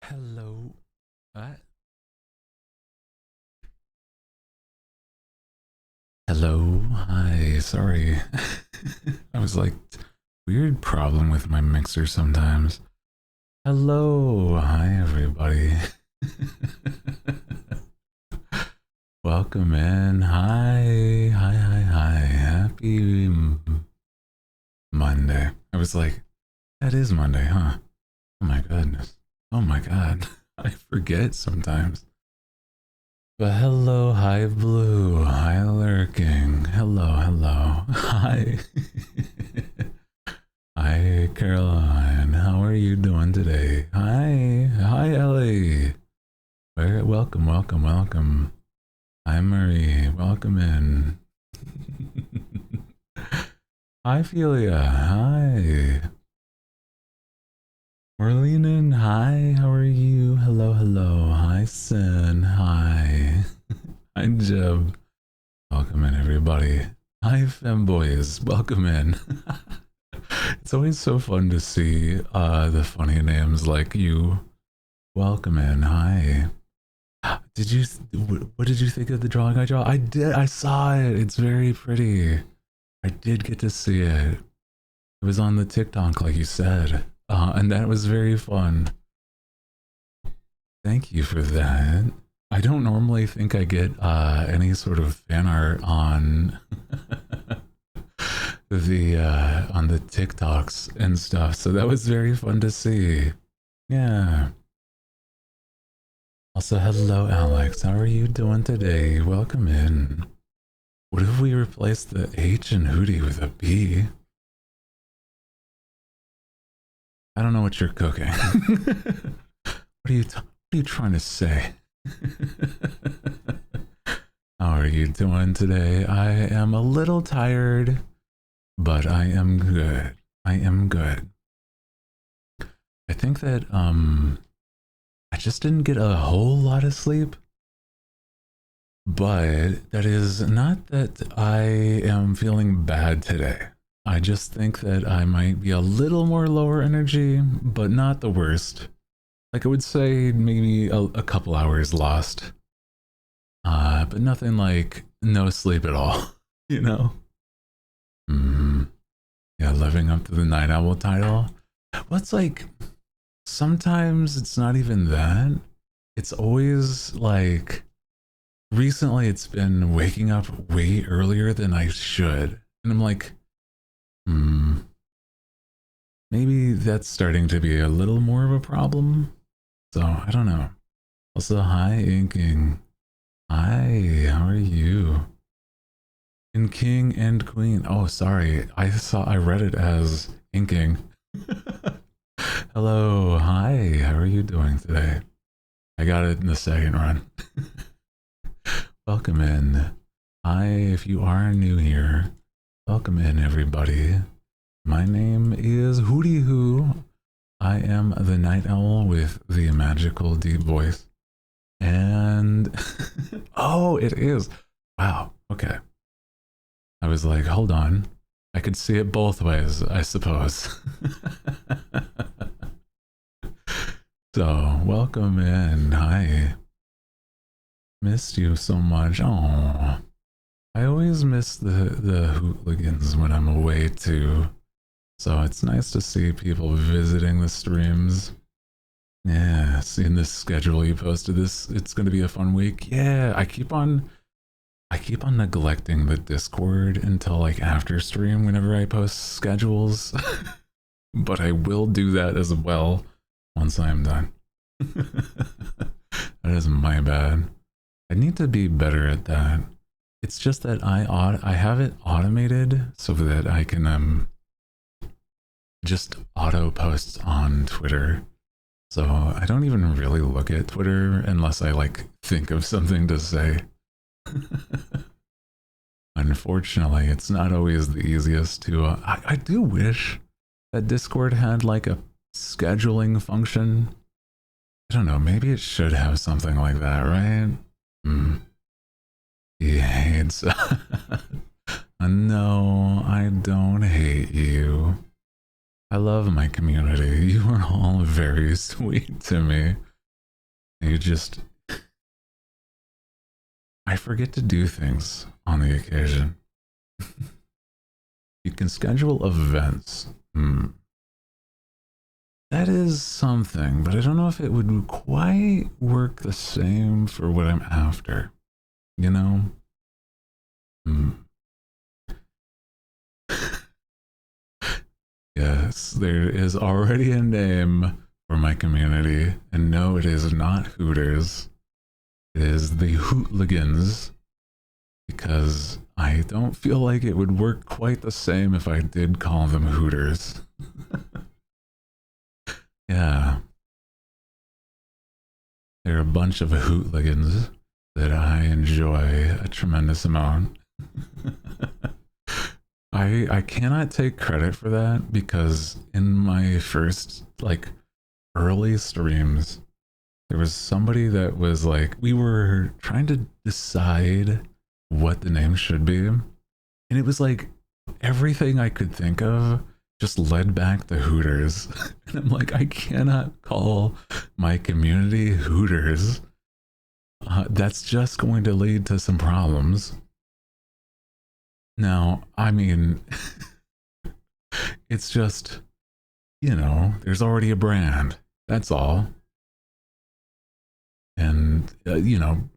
Hello. What? Hello. Hi. Sorry. I was like, weird problem with my mixer sometimes. Hello. Hi, everybody. Welcome in. Hi. Hi, hi, hi. Happy Monday. I was like, that is Monday, huh? Oh my goodness. Oh my god. I forget sometimes. But hello, hi Blue, hi Lurking, hello, hello, hi, hi Caroline, how are you doing today? Hi Ellie, welcome, welcome, welcome. Hi Marie, welcome in. Hi Philia, hi. Marlene, hi, how are you? Hello, hello, hi Sin, hi. Hi Jeb. Welcome in, everybody. Hi, femboys. Welcome in. It's always so fun to see the funny names like you. Welcome in. Hi. Did you? What did you think of the drawing I draw? I did. I saw it. It's very pretty. I did get to see it. It was on the TikTok, like you said, and that was very fun. Thank you for that. I don't normally think I get any sort of fan art on the TikToks and stuff. So that was very fun to see. Yeah. Also, hello, Alex. How are you doing today? Welcome in. What if we replaced the H in Hooty with a B? I don't know what you're cooking. What are you trying to say? How are you doing today? I am a little tired, but I am good. I am good. I think that I just didn't get a whole lot of sleep, but that is not that I am feeling bad today. I just think that I might be a little more lower energy, but not the worst. Like I would say maybe a couple hours lost. But nothing like no sleep at all, you know? Mm, yeah, living up to the Night Owl title. Well, it's like sometimes it's not even that. It's always like recently it's been waking up way earlier than I should. And I'm like, hmm, maybe that's starting to be a little more of a problem. So I don't know. Also, hi, Inking. Hi, how are you? In King and Queen. Oh, sorry. I read it as Inking. Hello, hi, how are you doing today? I got it in the second run. Welcome in. Hi, if you are new here, welcome in, everybody. My name is Hooty Hoo. I am the Night Owl with the magical deep voice. And oh, it is. Wow. Okay. I was like, hold on. I could see it both ways, I suppose. So, welcome in. Hi. Missed you so much. Oh, I always miss the hooligans when I'm away too. So it's nice to see people visiting the streams. Yeah, seeing this schedule you posted. It's going to be a fun week. Yeah, I keep on neglecting the Discord until like after stream whenever I post schedules. But I will do that as well once I'm done. That is my bad. I need to be better at that. It's just that I have it automated so that I can just auto post on Twitter. So I don't even really look at Twitter unless I like think of something to say. Unfortunately, it's not always the easiest to. I do wish that Discord had like a scheduling function. I don't know, maybe it should have something like that, right? Hmm. He hates. No, I don't hate you. I love my community. You are all very sweet to me. You just, I forget to do things on the occasion. You can schedule events. That is something, but I don't know if it would quite work the same for what I'm after. You know? Yes, there is already a name for my community, and no, it is not Hooters. It is the Hootligans, because I don't feel like it would work quite the same if I did call them Hooters. Yeah. They're a bunch of Hootligans that I enjoy a tremendous amount. I cannot take credit for that because in my first like early streams there was somebody that was like, we were trying to decide what the name should be, and it was like everything I could think of just led back to Hooters. And I'm like, I cannot call my community Hooters. That's just going to lead to some problems. Now, I mean, it's just, you know, there's already a brand. That's all. And, you know,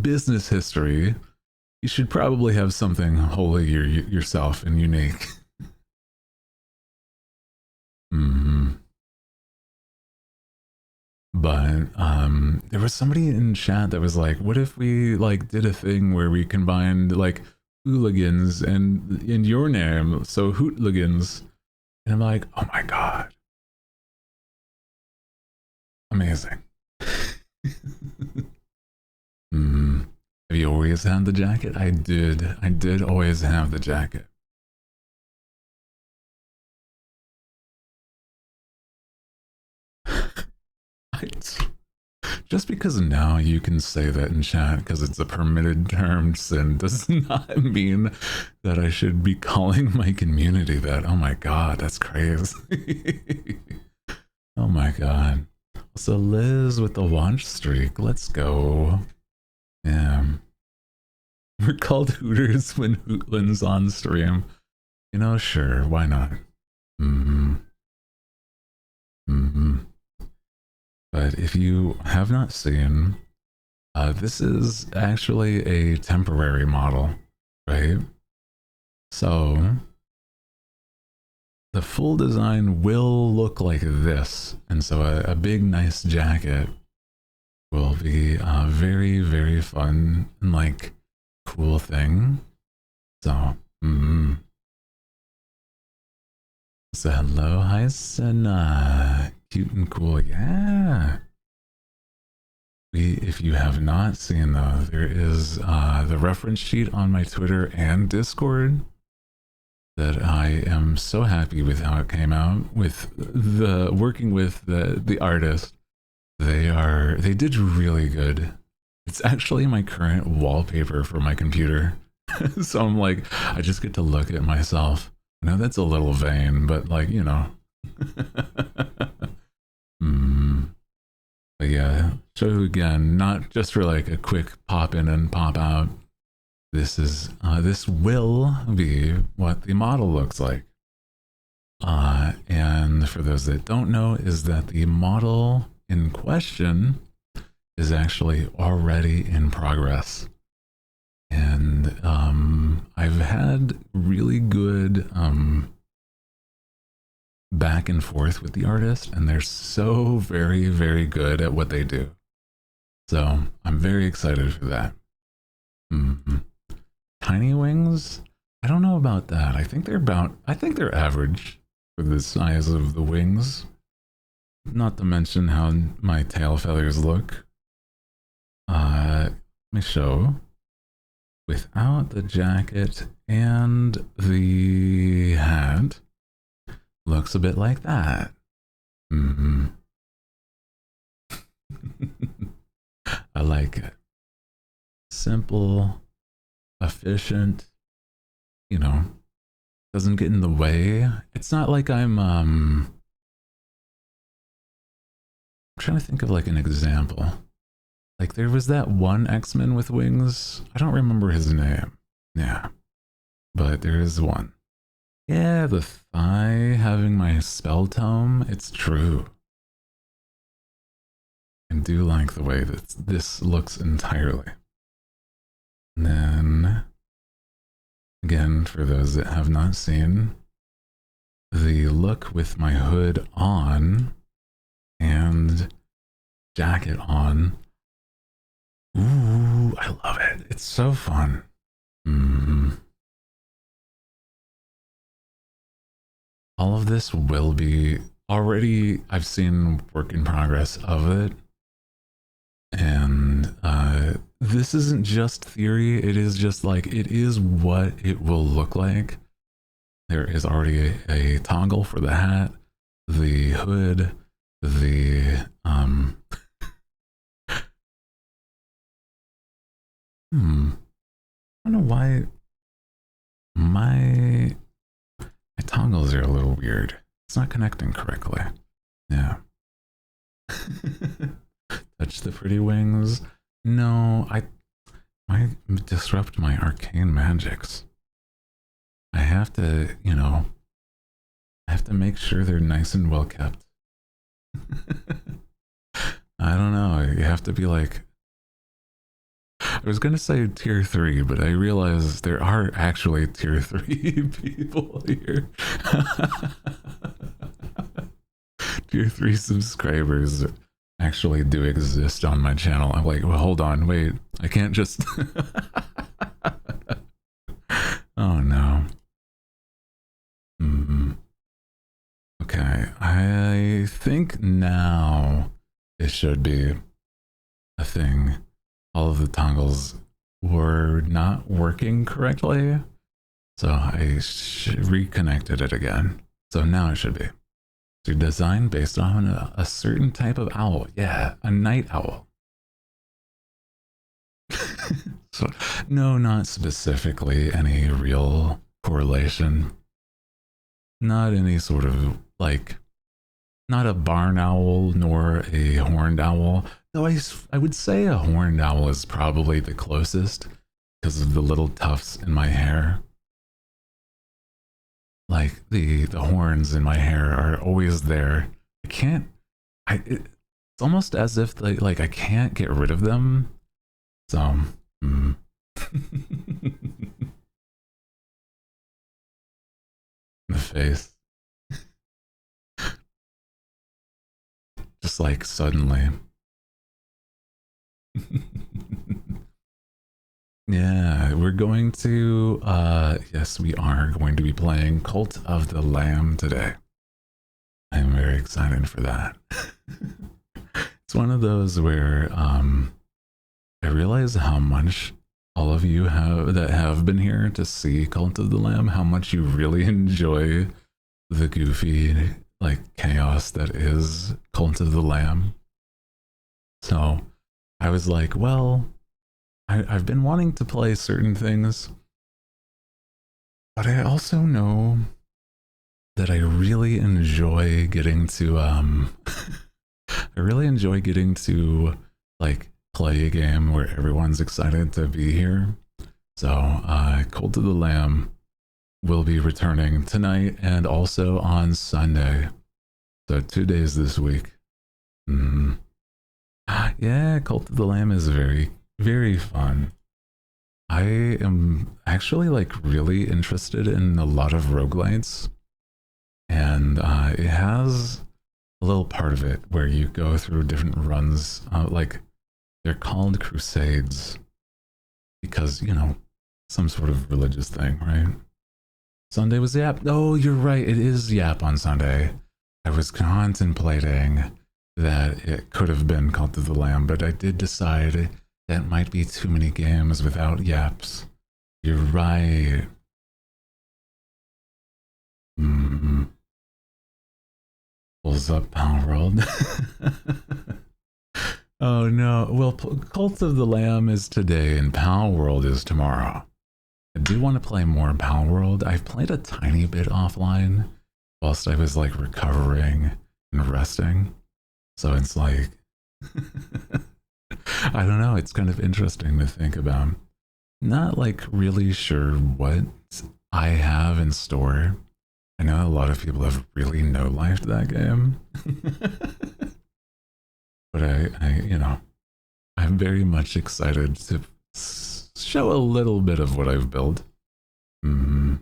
business history, you should probably have something wholly yourself and unique. But there was somebody in chat that was like, what if we like did a thing where we combined like hooligans and in your name, so hootligans. And I'm like, oh my god, amazing. Have you always had the jacket? I did always have the jacket. Just because now you can say that in chat because it's a permitted term sin does not mean that I should be calling my community that. Oh my god, that's crazy. Oh my god. So Liz with the watch streak, let's go. Yeah. We're called Hooters when Hootlin's on stream. You know, sure, why not? But if you have not seen, this is actually a temporary model, right? So the full design will look like this. And so a big, nice jacket will be a very, very fun and like cool thing. So, so hello, hi Senna. Cute and cool, yeah. If you have not seen though, there is the reference sheet on my Twitter and Discord that I am so happy with how it came out with the working with the artist. They did really good. It's actually my current wallpaper for my computer. So I'm like, I just get to look at myself. I know that's a little vain, but like, you know. But yeah, so again, not just for like a quick pop in and pop out. This is this will be what the model looks like. And for those that don't know, is that the model in question is actually already in progress. And I've had really good back and forth with the artist, and they're so very, very good at what they do. So I'm very excited for that. Tiny wings? I don't know about that. I think they're average for the size of the wings. Not to mention how my tail feathers look. Let me show. Without the jacket and the hat, looks a bit like that. I like it. Simple, efficient, you know, doesn't get in the way. It's not like I'm I'm trying to think of like an example. Like there was that one X-Men with wings. I don't remember his name. Yeah, but there is one. Yeah, the thigh having my spell tome. It's true. I do like the way that this looks entirely. And then, again, for those that have not seen, the look with my hood on and jacket on. Ooh, I love it. It's so fun. All of this will be already, I've seen work in progress of it. And this isn't just theory, it is just like, it is what it will look like. There is already a toggle for the hat, the hood, the I don't know why my toggles are a little weird. It's not connecting correctly. Yeah. Touch the pretty wings. No, I might disrupt my arcane magics. I have to, you know, I have to make sure they're nice and well kept. I don't know. You have to be like, I was gonna say tier 3, but I realized there are actually tier 3 people here. Tier 3 subscribers actually do exist on my channel. I'm like, well, hold on, wait, I can't just oh no. Okay, I think now it should be a thing. All of the toggles were not working correctly, so I reconnected it again. So now it should be. So designed based on a certain type of owl. Yeah, a night owl. So, no, not specifically any real correlation. Not any sort of, like, not a barn owl nor a horned owl. Though I would say a horned owl is probably the closest because of the little tufts in my hair. Like the horns in my hair are always there. I can't. It's almost as if like I can't get rid of them. So. The face. Just like suddenly. Yeah, we're going to, yes, we are going to be playing Cult of the Lamb today. I'm very excited for that. It's one of those where I realize how much all of you that have been here to see Cult of the Lamb, how much you really enjoy the goofy, like, chaos that is Cult of the Lamb. So I was like, well, I've been wanting to play certain things, but I also know that I really enjoy getting to, I really enjoy getting to, like, play a game where everyone's excited to be here. So, Cult of the Lamb will be returning tonight and also on Sunday. So 2 days this week. Yeah, Cult of the Lamb is very, very fun. I am actually like really interested in a lot of roguelites, and it has a little part of it where you go through different runs. Like they're called crusades because, you know, some sort of religious thing, right? Sunday was Yap. Oh, you're right. It is Yap on Sunday. I was contemplating that it could have been Cult of the Lamb, but I did decide that might be too many games without yaps. You're right. Pulls up Power World. Oh no. Well, Cult of the Lamb is today and Power World is tomorrow. I do want to play more Power World. I've played a tiny bit offline whilst I was like recovering and resting. So it's like, I don't know, it's kind of interesting to think about. Not like really sure what I have in store. I know a lot of people have really no-lifed that game. But I'm very much excited to show a little bit of what I've built. Mm.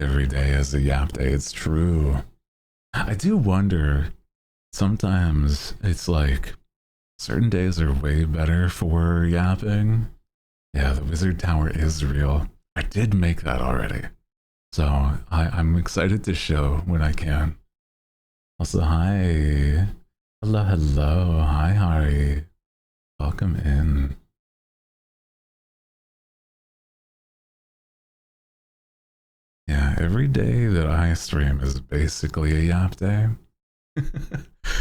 Every day is a yap day, it's true. I do wonder, sometimes it's like, certain days are way better for yapping. Yeah, the wizard tower is real. I did make that already. So I'm excited to show when I can. Also, hi. Hello, hello. Hi, Hari. Welcome in. Yeah, every day that I stream is basically a yap day.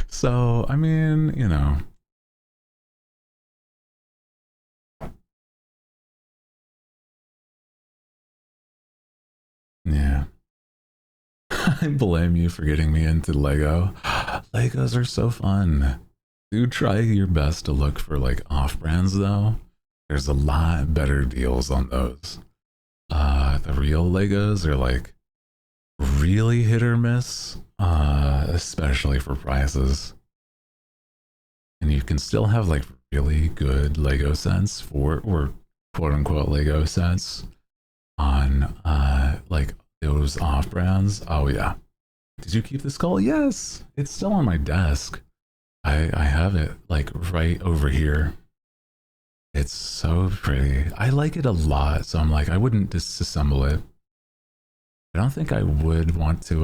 So, I mean, yeah. I blame you for getting me into Lego. Legos are so fun. Do try your best to look for like off brands though. There's a lot better deals on those. The real Legos are like really hit or miss, especially for prices. And you can still have like really good Lego sets or quote unquote Lego sets on like those off brands. Oh yeah. Did you keep the skull? Yes, it's still on my desk. I have it like right over here. It's so pretty. I like it a lot, so I'm like, I wouldn't disassemble it. I don't think I would want to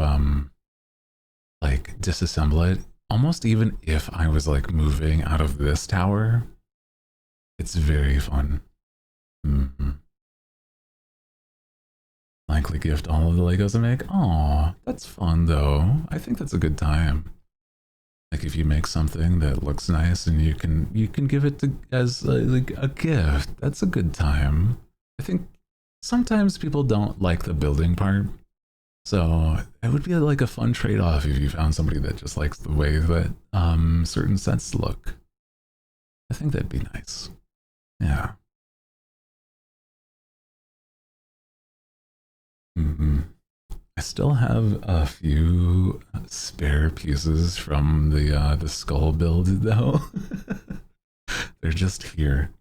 like disassemble it. Almost even if I was like moving out of this tower. It's very fun. Mm-hmm. Likely gift all of the Legos I make. Aw, that's fun though. I think that's a good time. Like if you make something that looks nice and you can give it to as like a gift, that's a good time. I think sometimes people don't like the building part, so it would be like a fun trade-off if you found somebody that just likes the way that certain sets look. I think that'd be nice. Yeah. Mm-hmm. I still have a few spare pieces from the skull build though. They're just here.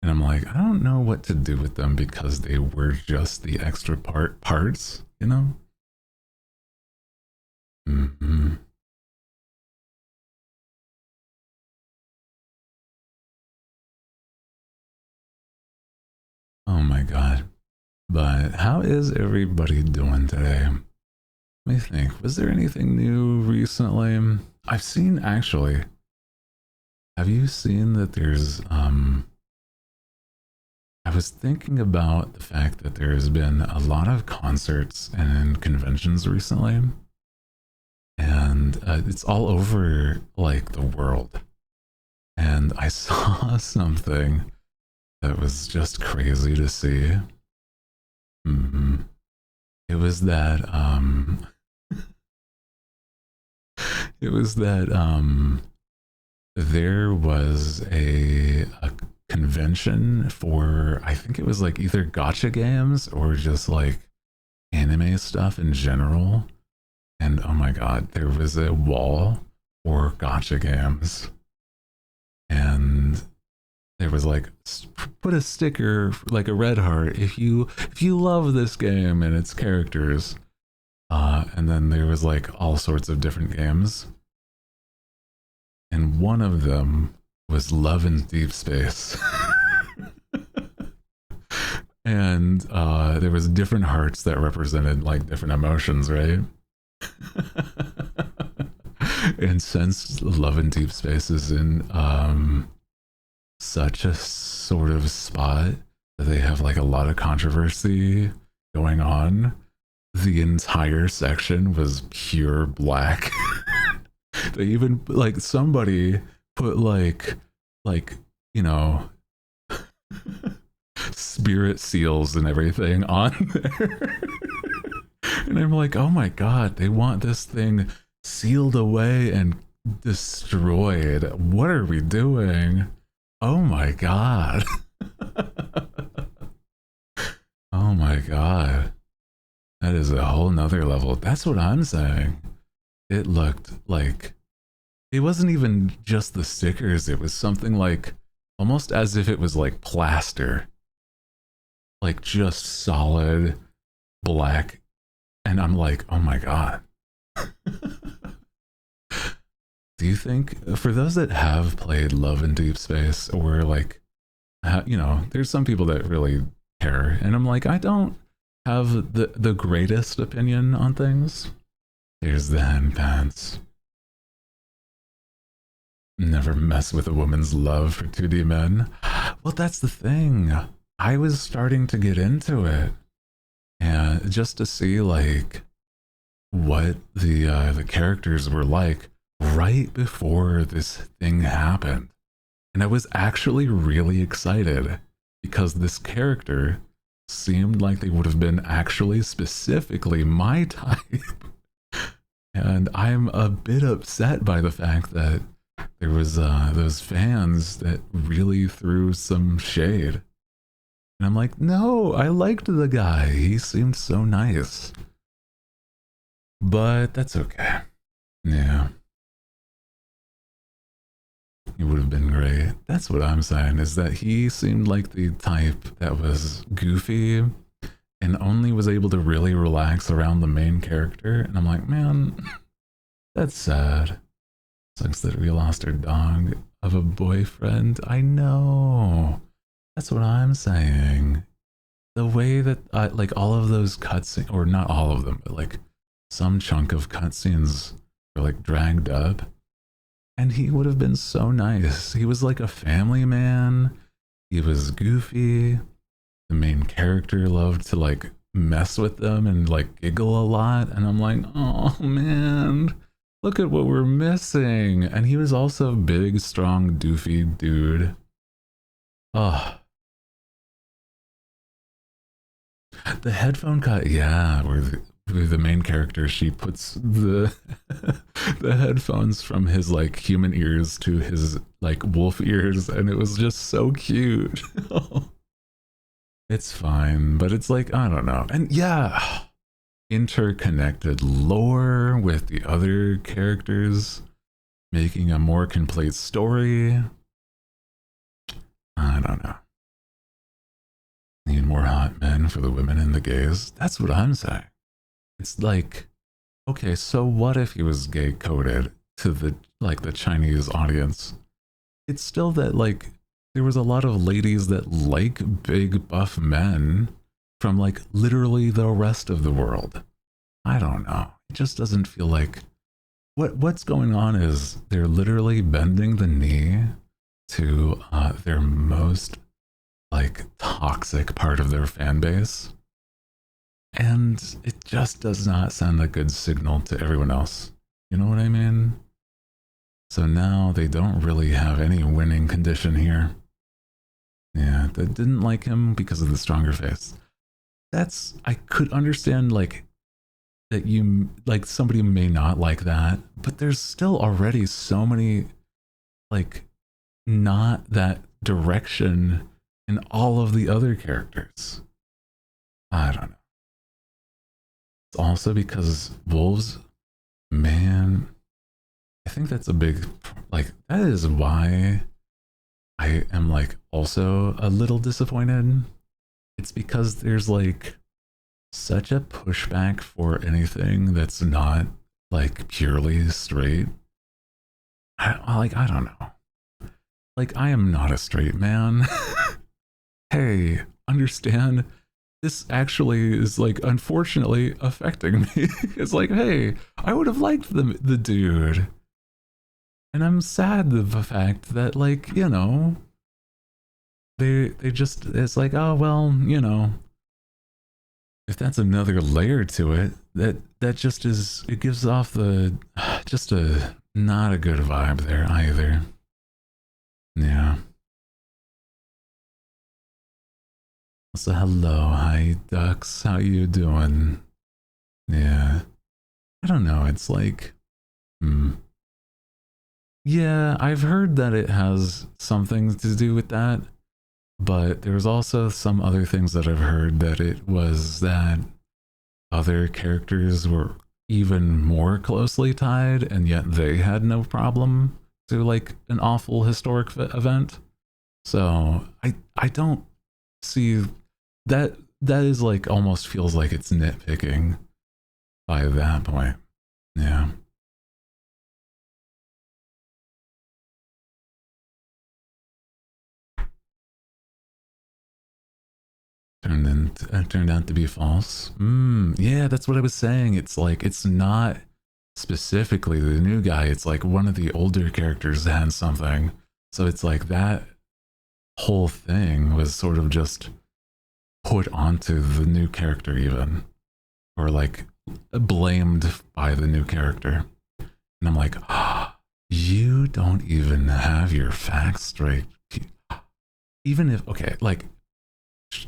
And I'm like, I don't know what to do with them because they were just the extra parts, you know? Mm-hmm. Oh my god. But how is everybody doing today? Let me think. Was there anything new recently? I've seen actually. Have you seen that there's I was thinking about the fact that there's been a lot of concerts and conventions recently, and it's all over like the world. And I saw something that was just crazy to see. Mm-hmm. It was that it was that there was a convention for, I think it was like either gotcha games or just like anime stuff in general. And oh my god, there was a wall for gotcha games. And there was like, put a sticker, like a red heart, if you love this game and its characters. And then there was like all sorts of different games. And one of them was Love in Deep Space. And there was different hearts that represented like different emotions, right? And since Love in Deep Space is in such a sort of spot that they have like a lot of controversy going on, the entire section was pure black. They even like somebody put like you know spirit seals and everything on there. And I'm like, oh my god, they want this thing sealed away and destroyed. What are we doing? Oh my god. Oh my god. That is a whole nother level. That's what I'm saying. It looked like it wasn't even just the stickers, it was something like almost as if it was like plaster. Like just solid black. And I'm like, oh my god. Do you think, for those that have played Love in Deep Space, or like, you know, there's some people that really care, and I'm like, I don't have the greatest opinion on things. Here's the headpants. Never mess with a woman's love for 2D men. Well, that's the thing. I was starting to get into it, and just to see like what the characters were like right before this thing happened. And I was actually really excited because this character seemed like they would have been actually specifically my type. And I'm a bit upset by the fact that there was those fans that really threw some shade. And I'm like, no, I liked the guy. He seemed so nice. But that's okay. Yeah. He would have been great. That's what I'm saying, is that he seemed like the type that was goofy and only was able to really relax around the main character. And I'm like, man, that's sad. Sucks that we lost our dog of a boyfriend. I know. That's what I'm saying. The way that, like, all of those cutscenes, or not all of them, but like some chunk of cutscenes were like dragged up. And he would have been so nice. He was like a family man. He was goofy. The main character loved to like mess with them and like giggle a lot. And I'm like, oh man, look at what we're missing. And he was also a big, strong, doofy dude. Oh. The headphone cut, yeah, where the main character, she puts the the headphones from his like human ears to his like wolf ears, and it was just so cute. It's fine, but it's like, I don't know. And yeah, interconnected lore with the other characters, making a more complete story. I don't know. Need more hot men for the women and the gays. That's what I'm saying. It's like, okay, so what if he was gay coded to the like the Chinese audience? It's still that like there was a lot of ladies that like big buff men from like literally the rest of the world. I don't know. It just doesn't feel like what's going on is they're literally bending the knee to their most like toxic part of their fan base. And it just does not send a good signal to everyone else. You know what I mean? So now they don't really have any winning condition here. Yeah, they didn't like him because of the stronger face. That's, I could understand like that you, like somebody may not like that, but there's still already so many like not that direction in all of the other characters. I don't know. It's also because wolves, man, I think that's a big, like, that is why I am like also a little disappointed. It's because there's like such a pushback for anything that's not like purely straight. I don't know. Like, I am not a straight man. Hey, understand? This actually is like unfortunately affecting me. It's like, hey, I would have liked the dude. And I'm sad of the fact that, like, you know, they just, it's like, oh well, you know, if that's another layer to it, that just is, it gives off the just a not a good vibe there either. Yeah. So hello, hi ducks, how you doing? Yeah. I don't know, it's like Hmm. Yeah, I've heard that it has something to do with that, but there's also some other things that I've heard that it was that other characters were even more closely tied, and yet they had no problem to like an awful historic event. So I don't see that. That is like almost feels like it's nitpicking by that point. Yeah. Turned out to be false. Yeah, that's what I was saying. It's like it's not specifically the new guy. It's like one of the older characters had something. So it's like that whole thing was sort of just put onto the new character, even, or like blamed by the new character. And I'm like, you don't even have your facts straight. Even if, okay, like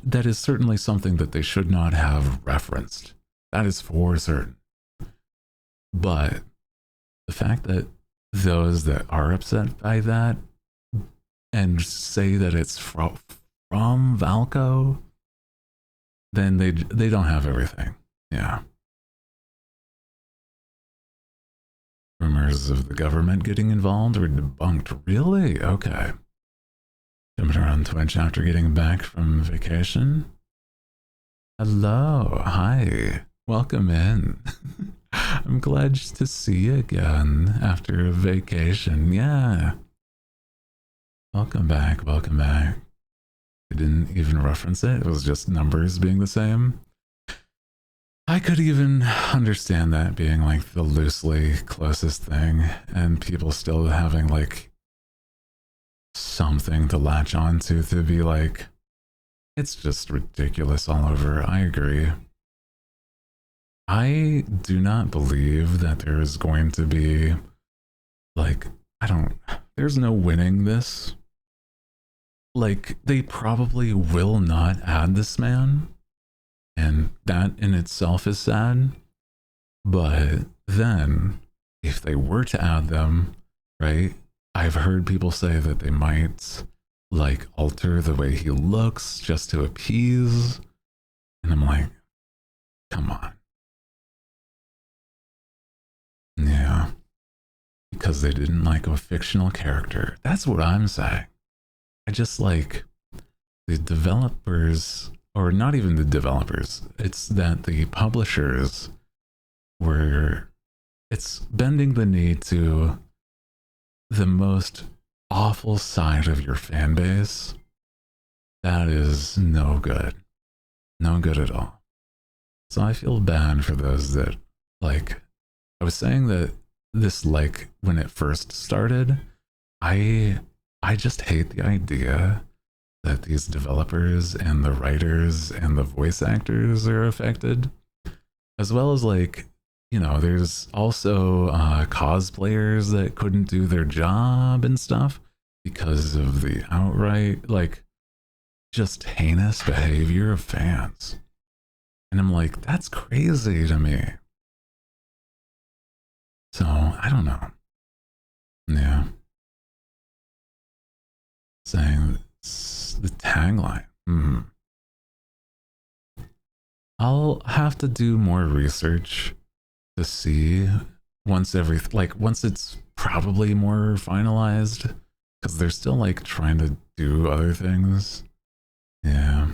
that is certainly something that they should not have referenced. That is for certain. But the fact that those that are upset by that and say that it's from Valco, then they don't have everything. Yeah. Rumors of the government getting involved were debunked. Really? Okay. Jumping around Twitch after getting back from vacation. Hello. Hi. Welcome in. I'm glad to see you again after a vacation. Yeah. Welcome back. Welcome back. I didn't even reference it. It was just numbers being the same. I could even understand that being like the loosely closest thing and people still having like something to latch on to be like, it's just ridiculous all over. I agree. I do not believe that there is going to be like, there's no winning this. Like, they probably will not add this man, and that in itself is sad. But then, if they were to add them, right, I've heard people say that they might like alter the way he looks just to appease. And I'm like, come on. Yeah. Because they didn't like a fictional character. That's what I'm saying. I just like the developers, or not even the developers, it's that the publishers were, it's bending the knee to the most awful side of your fan base. That is no good. No good at all. So I feel bad for those that, like, I was saying that this, like, when it first started, I just hate the idea that these developers and the writers and the voice actors are affected, as well as like, you know, there's also cosplayers that couldn't do their job and stuff because of the outright, like, just heinous behavior of fans. And I'm like, that's crazy to me. So, I don't know. Yeah. Saying the tagline. I'll have to do more research to see once it's probably more finalized, because they're still like trying to do other things. Yeah.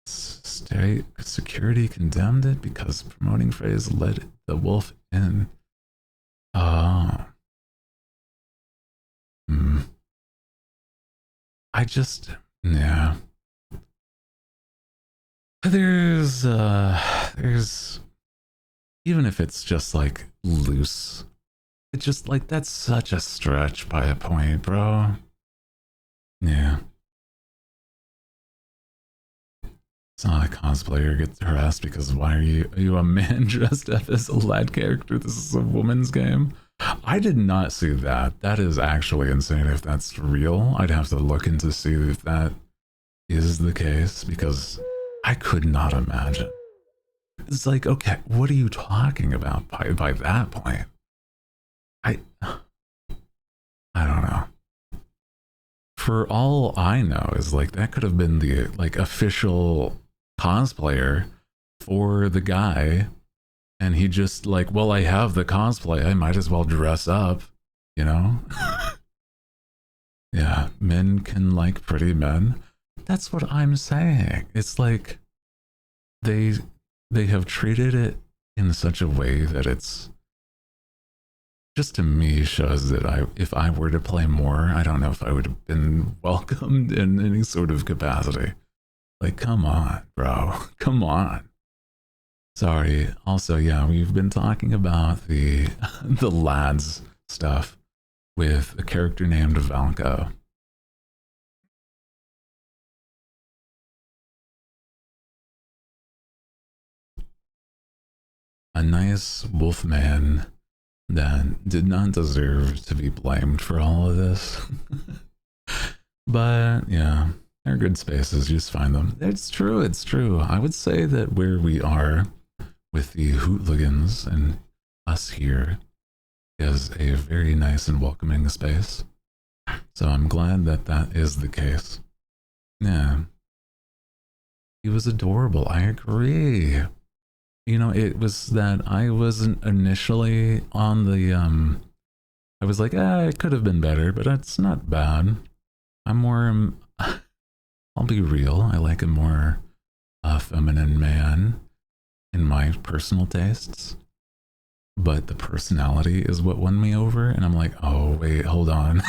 State security condemned it because promoting phrase let the wolf in. Oh. I just, yeah. There's, even if it's just like loose, it's just like, that's such a stretch by a point, bro. Yeah. Saw a cosplayer get harassed because why are you a man dressed up as a lad character? This is a woman's game. I did not see that. That is actually insane. If that's real, I'd have to look into see if that is the case, because I could not imagine. It's like, okay, what are you talking about by that point? I don't know. For all I know, is like that could have been the like official cosplayer for the guy, and he just like, well, I have the cosplay, I might as well dress up, you know? Yeah, men can like pretty men. That's what I'm saying. It's like they they have treated it in such a way that it's just to me shows that if I were to play more, I don't know if I would have been welcomed in any sort of capacity. Like, come on, bro. Come on. Sorry. Also, yeah, we've been talking about the the lads stuff with a character named Valko. A nice wolf man that did not deserve to be blamed for all of this. But yeah, they're good spaces. You just find them. It's true. It's true. I would say that where we are with the hooligans and us here is a very nice and welcoming space. So I'm glad that that is the case. Yeah, he was adorable. I agree. You know, it was that I wasn't initially on the I was like, it could have been better, but it's not bad. I'm more I'll be real. I like a more feminine man in my personal tastes, but the personality is what won me over. And I'm like, oh, wait, hold on.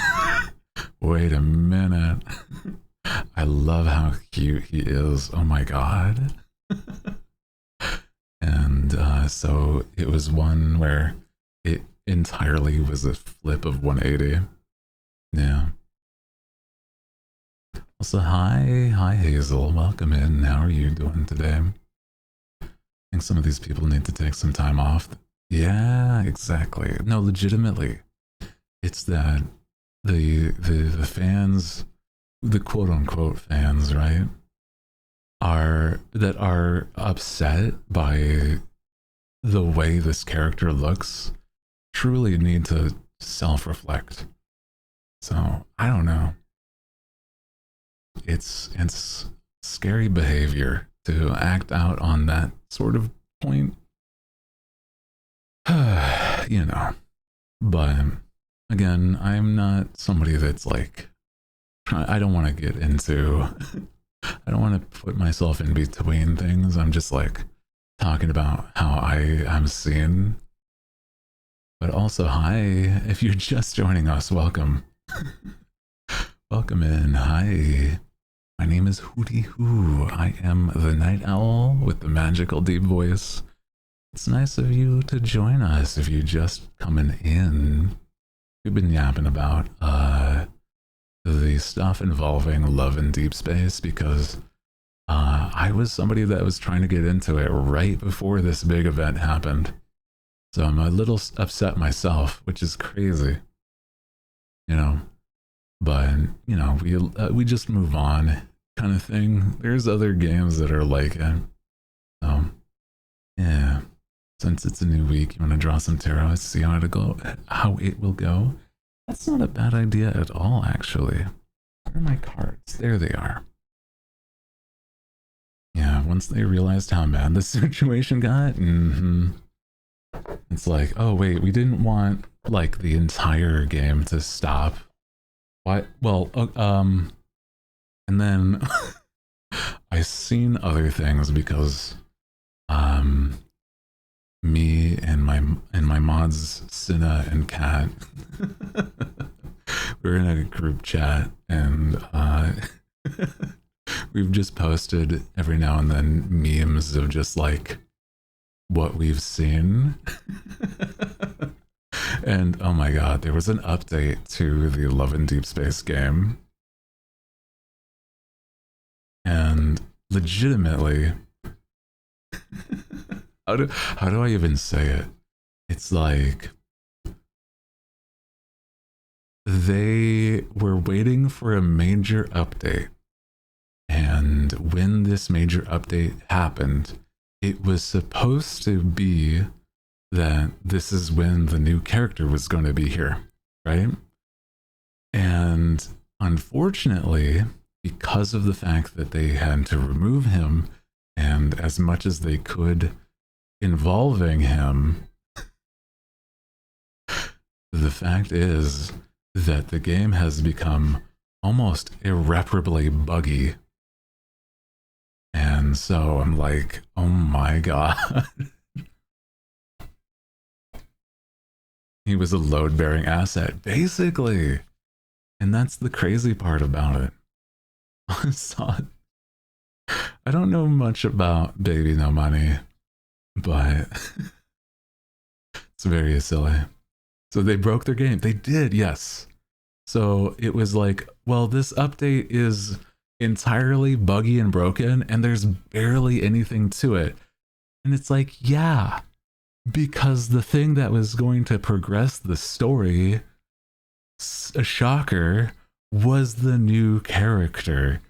Wait a minute. I love how cute he is. Oh my God. And so it was one where it entirely was a flip of 180. Yeah. Also, hi Hazel, welcome in. How are you doing today? I think some of these people need to take some time off. Yeah, exactly. No, legitimately, it's that the fans, the quote unquote fans, right, are upset by the way this character looks, truly need to self-reflect. So I don't know. It's scary behavior to act out on that sort of point. You know. But again, I'm not somebody that's like I don't want to get into I don't want to put myself in between things. I'm just like talking about how I am seen. But also, hi, if you're just joining us, welcome. Welcome in. Hi. My name is Hooty Hoo. I am the night owl with the magical deep voice. It's nice of you to join us if you're just coming in. We've been yapping about the stuff involving love and deep space because I was somebody that was trying to get into it right before this big event happened. So I'm a little upset myself, which is crazy, you know. But you know, we just move on, kind of thing. There's other games that are like it. So yeah, since it's a new week, you want to draw some tarot, see how it will go. That's not a bad idea at all, actually. Where are my cards? There they are. Yeah, once they realized how bad the situation got, it's like, oh wait, we didn't want like the entire game to stop. Why? Well, and then I seen other things because me and my mods Cinna and Kat we're in a group chat and we've just posted every now and then memes of just like what we've seen. And oh my God, there was an update to the Love and Deep Space game. And legitimately, how do I even say it? It's like they were waiting for a major update. And when this major update happened, it was supposed to be that this is when the new character was going to be here, right? And unfortunately, because of the fact that they had to remove him and as much as they could involving him, the fact is that the game has become almost irreparably buggy. And so I'm like, oh my God. He was a load-bearing asset, basically. And that's the crazy part about it. I don't know much about Baby No Money, but it's very silly. So they broke their game. They did, yes. So it was like, well, this update is entirely buggy and broken, and there's barely anything to it. And it's like, yeah, because the thing that was going to progress the story, a shocker, was the new character.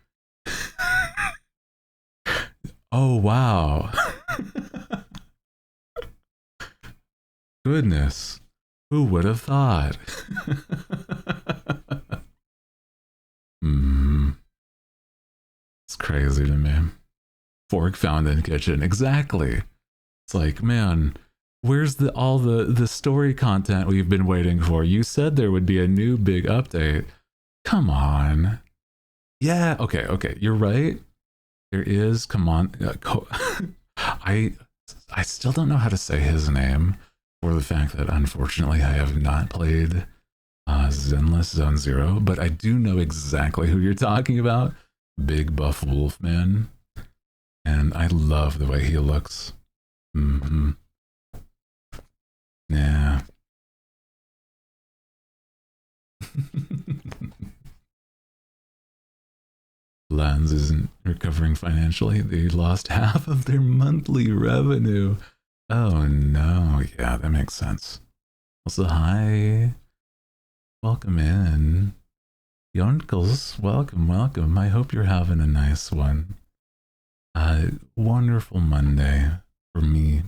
Oh, wow. Goodness. Who would have thought? It's crazy to me. Fork found in kitchen. Exactly. It's like, man, where's all the story content we've been waiting for? You said there would be a new big update. Come on. Yeah, okay, you're right. There is, come on. I still don't know how to say his name, for the fact that unfortunately I have not played Zenless Zone Zero, but I do know exactly who you're talking about. Big buff wolf man. And I love the way he looks. Yeah. Lands isn't recovering financially. They lost half of their monthly revenue. Oh no. Yeah, that makes sense. Also, hi. Welcome in. Yonkles, welcome. I hope you're having a nice one. Wonderful Monday for me.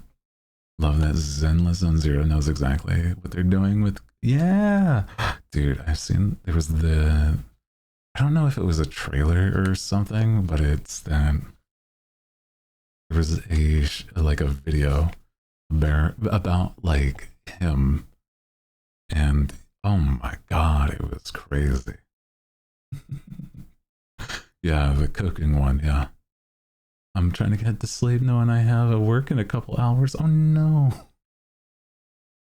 Love that Zenless Zone Zero knows exactly what they're doing with. Yeah, dude, I've seen there was I don't know if it was a trailer or something, but it's that there was a video about like him, and oh my God, it was crazy. Yeah, the cooking one, yeah. I'm trying to get to sleep knowing I have a work in a couple hours. Oh no.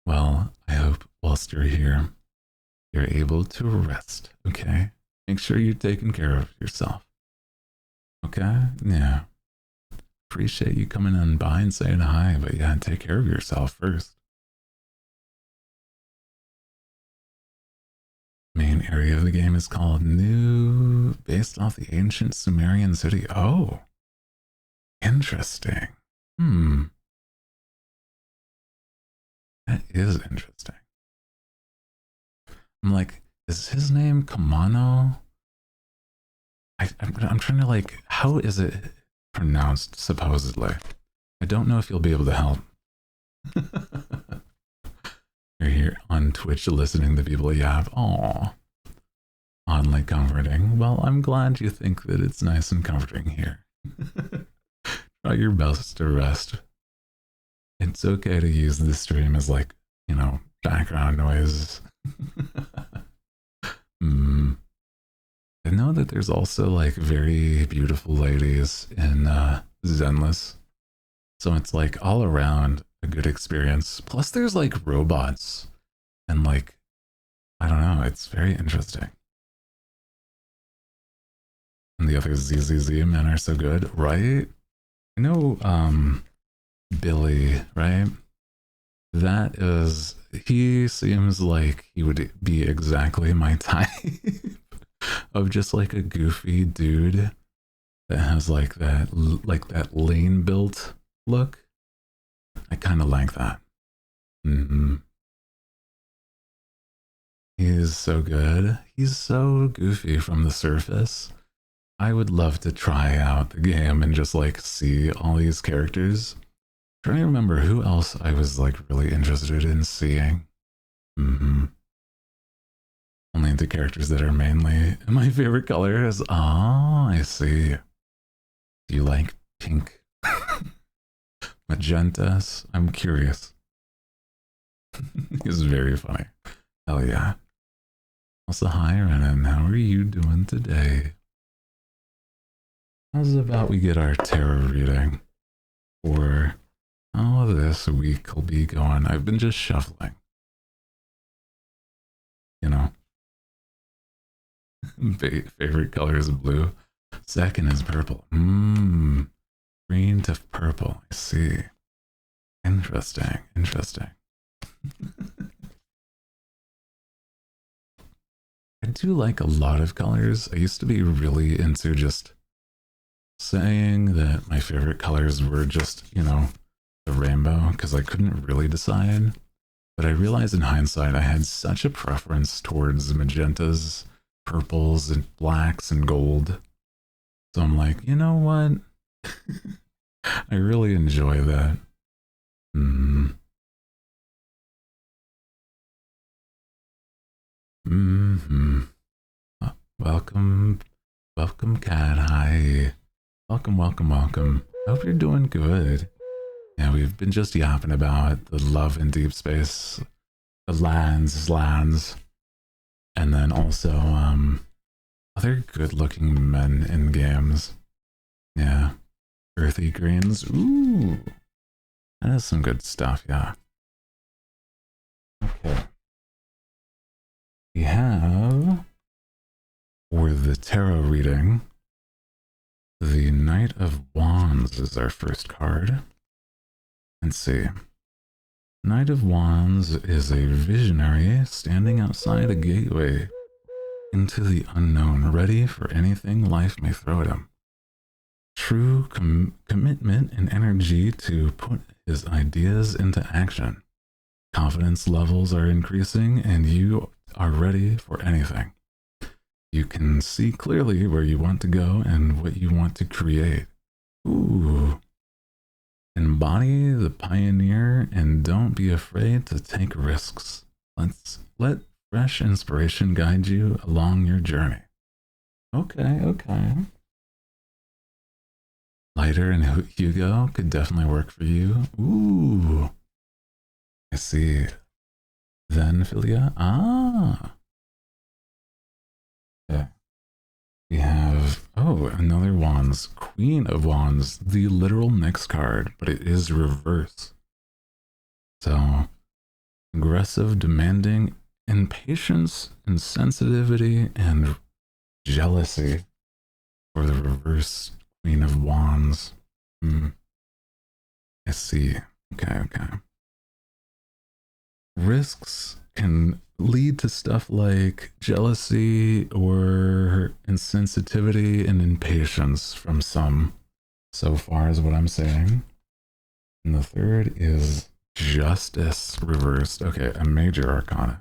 Well, I hope whilst you're here, you're able to rest, okay? Make sure you're taking care of yourself. Okay? Yeah. Appreciate you coming on by and saying hi, but yeah, take care of yourself first. Main area of the game is called New, based off the ancient Sumerian city. Oh. Interesting. That is interesting. I'm like, is his name Kamano? I'm trying to like, how is it pronounced supposedly? I don't know if you'll be able to help. You're here on Twitch listening to people yap. Aw. Oddly comforting. Well, I'm glad you think that it's nice and comforting here. Try your best to rest. It's okay to use the stream as like, you know, background noise. I know that there's also like very beautiful ladies in Zenless. So it's like all around a good experience. Plus there's like robots and like, I don't know, it's very interesting. And the other ZZZ men are so good, right? I know Billy, right? That is, he seems like he would be exactly my type of just like a goofy dude that has like that lean built look. I kind of like that. He is so good. He's so goofy from the surface. I would love to try out the game and just like see all these characters. Trying to remember who else I was like really interested in seeing. Mm-hmm. Only the characters that are mainly my favorite color is. Oh, I see. Do you like pink? Magentas? I'm curious. It's very funny. Hell yeah. Also, hi, Renan. How are you doing today? How's about we get our tarot reading for how this week will be going? I've been just shuffling. You know, favorite color is blue. Second is purple. Green to purple. I see. Interesting. Interesting. I do like a lot of colors. I used to be really into just saying that my favorite colors were just, you know, the rainbow, because I couldn't really decide. But I realized in hindsight I had such a preference towards magentas, purples, and blacks, and gold. So I'm like, you know what? I really enjoy that. Welcome, welcome, Cat. Hi. Welcome, welcome, welcome. Hope you're doing good. Yeah, we've been just yapping about the love in deep space, the lands, and then also other good-looking men in games. Yeah, earthy greens. Ooh, that is some good stuff. Yeah. Okay. We have for the tarot reading, the Knight of Wands is our first card. Let's see. Knight of Wands is a visionary standing outside a gateway into the unknown, ready for anything life may throw at him. True commitment and energy to put his ideas into action. Confidence levels are increasing and you are ready for anything. You can see clearly where you want to go and what you want to create. Ooh. Embody the pioneer and don't be afraid to take risks. Let fresh inspiration guide you along your journey. Okay, okay. Lighter and Hugo could definitely work for you. Ooh. I see. Then Philia. Ah. Okay. We have, oh, another Wands. Queen of Wands. The literal next card, but it is reverse. So, aggressive, demanding, impatience, insensitivity, and jealousy for the reverse Queen of Wands. I see. Okay, okay. Risks can lead to stuff like jealousy or insensitivity and impatience from some, so far as what I'm saying. And the third is justice reversed. Okay, a major arcana.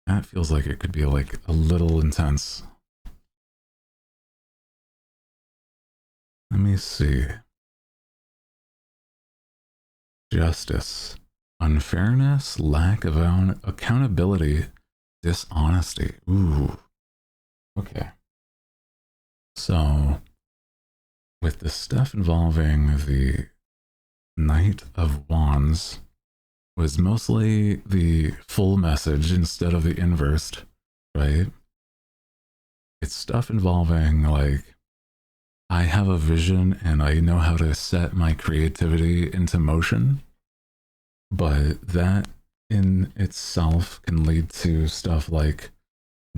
That feels like it could be like a little intense. Let me see. Justice. Unfairness, lack of accountability, dishonesty. Ooh. Okay. So, with the stuff involving the Knight of Wands, was mostly the full message instead of the inversed, right? It's stuff involving like, I have a vision and I know how to set my creativity into motion, but that in itself can lead to stuff like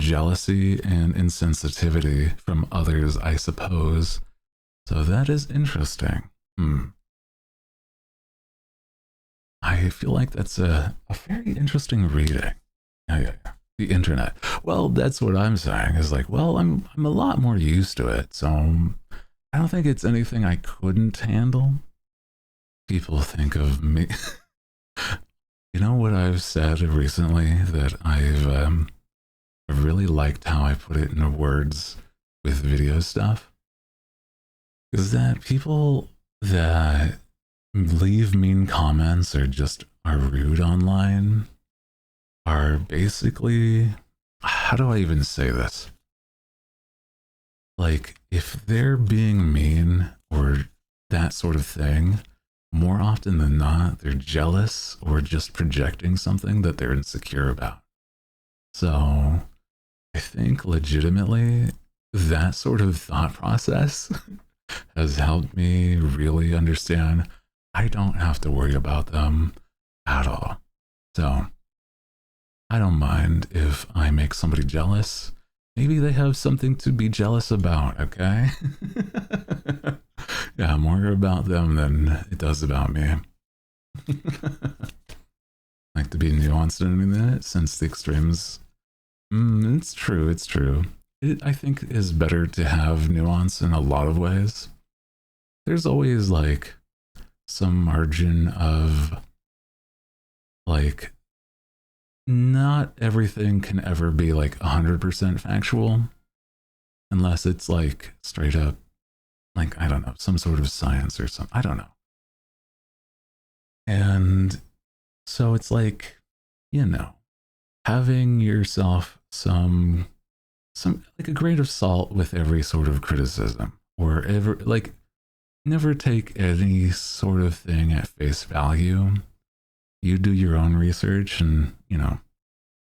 jealousy and insensitivity from others, I suppose. So that is interesting. I feel like that's a very interesting reading. Yeah. The internet. Well, that's what I'm saying is like, well, I'm a lot more used to it, so I don't think it's anything I couldn't handle. People think of me. You know what I've said recently that I've really liked how I put it into words with video stuff? Is that people that leave mean comments or just are rude online are basically, how do I even say this? Like, if they're being mean or that sort of thing, more often than not, they're jealous or just projecting something that they're insecure about. So I think legitimately that sort of thought process has helped me really understand I don't have to worry about them at all. So I don't mind if I make somebody jealous. Maybe they have something to be jealous about, okay? Yeah, more about them than it does about me. Like to be nuanced in it since the extremes. It's true, it's true. It, I think, is better to have nuance in a lot of ways. There's always like some margin of like not everything can ever be like 100% factual unless it's like straight up like, I don't know, some sort of science or something. I don't know. And so it's like, you know, having yourself some like a grain of salt with every sort of criticism, or ever like never take any sort of thing at face value. You do your own research and, you know,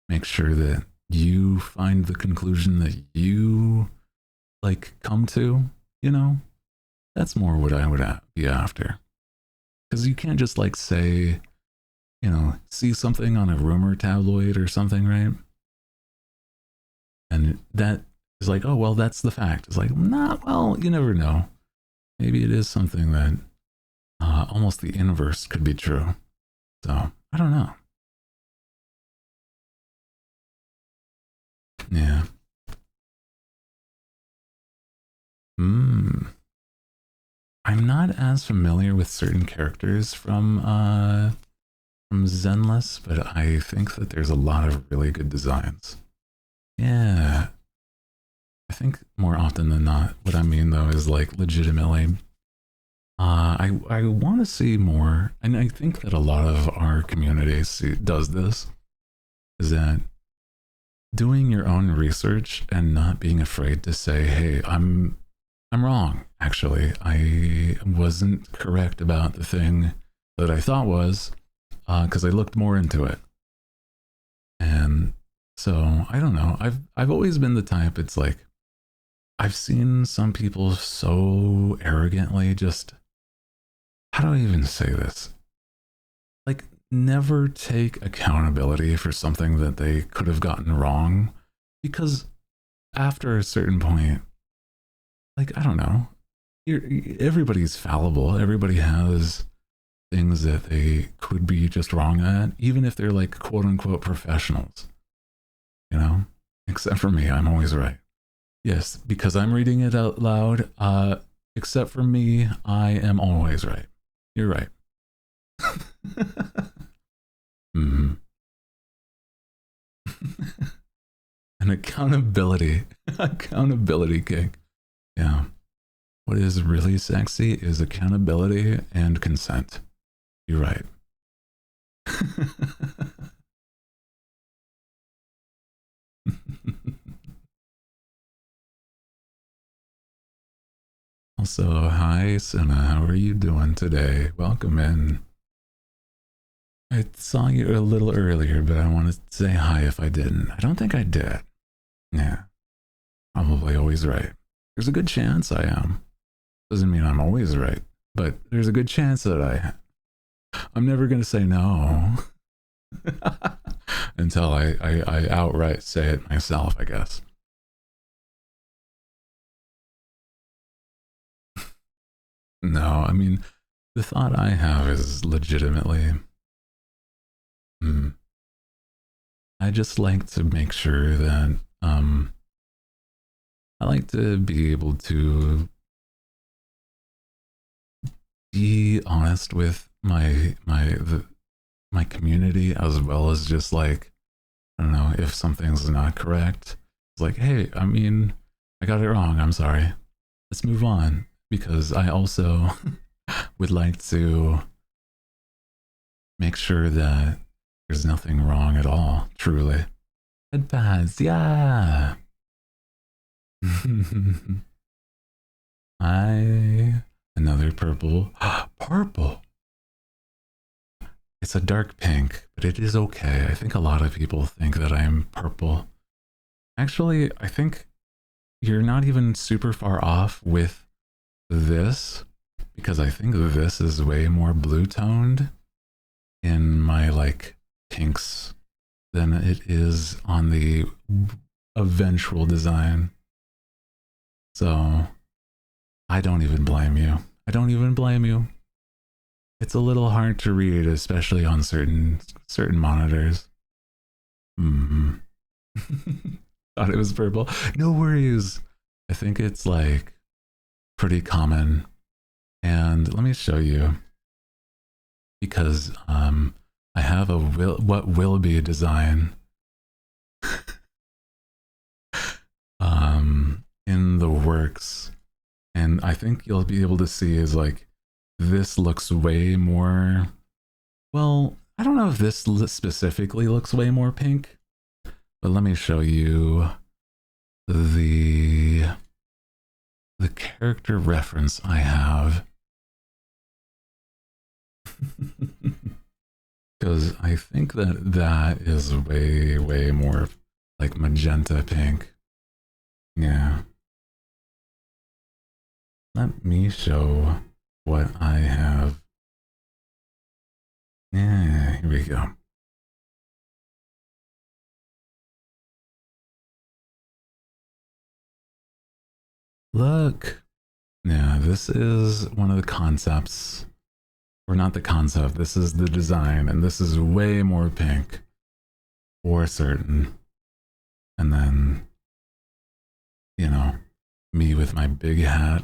make sure that you find the conclusion that you like come to, you know. That's more what I would be after. Because you can't just like say, you know, see something on a rumor tabloid or something, right? And that is like, oh, well, that's the fact. It's like, nah, well, you never know. Maybe it is something that almost the inverse could be true. So, I don't know. Yeah. I'm not as familiar with certain characters from Zenless, but I think that there's a lot of really good designs. Yeah. I think more often than not, what I mean though is like legitimately, I want to see more, and I think that a lot of our community does this, is that doing your own research and not being afraid to say, hey, I'm wrong, actually. I wasn't correct about the thing that I thought was, because I looked more into it. And so, I don't know. I've always been the type, it's like, I've seen some people so arrogantly just, how do I even say this? Like, never take accountability for something that they could have gotten wrong, because after a certain point, like, I don't know, everybody's fallible. Everybody has things that they could be just wrong at, even if they're like quote unquote professionals, you know? Except for me, I'm always right. Yes, because I'm reading it out loud. Except for me, I am always right. You're right. Mm-hmm. An accountability king. Yeah. What is really sexy is accountability and consent. You're right. Also, hi, Senna. How are you doing today? Welcome in. I saw you a little earlier, but I wanted to say hi if I didn't. I don't think I did. Yeah. Probably always right. There's a good chance I am. Doesn't mean I'm always right, but there's a good chance that I'm never going to say no until I outright say it myself, I guess. No, I mean, the thought I have is legitimately, I just like to make sure that, I like to be able to be honest with my community, as well as just like, I don't know, if something's not correct, it's like, hey, I mean, I got it wrong, I'm sorry, let's move on. Because I also would like to make sure that there's nothing wrong at all, truly. Head pads, yeah! Another purple. Purple! It's a dark pink, but it is okay. I think a lot of people think that I'm purple. Actually, I think you're not even super far off with this, because I think this is way more blue toned in my like pinks than it is on the eventual design. So I don't even blame you. I don't even blame you. It's a little hard to read, especially on certain monitors. Thought it was purple. No worries. I think it's like pretty common. And let me show you, because I have a what will be a design in the works, and I think you'll be able to see is like this looks way more, well, I don't know if this specifically looks way more pink, but let me show you the character reference I have. Because I think that is way more like magenta pink. Yeah. Let me show what I have. Yeah, here we go. Look. Yeah, this is one of the concepts. Or not the concept, this is the design, and this is way more pink. For certain. And then, you know, me with my big hat.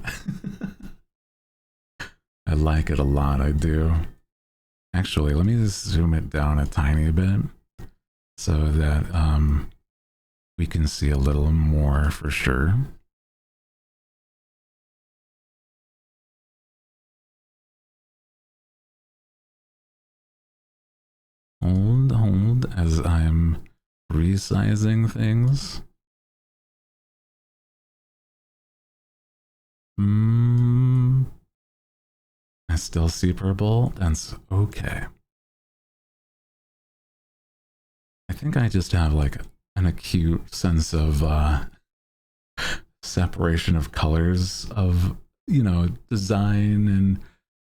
I like it a lot, I do. Actually, let me just zoom it down a tiny bit so that we can see a little more for sure. Hold, as I'm resizing things. I still see purple. That's okay. I think I just have like an acute sense of separation of colors of, you know, design and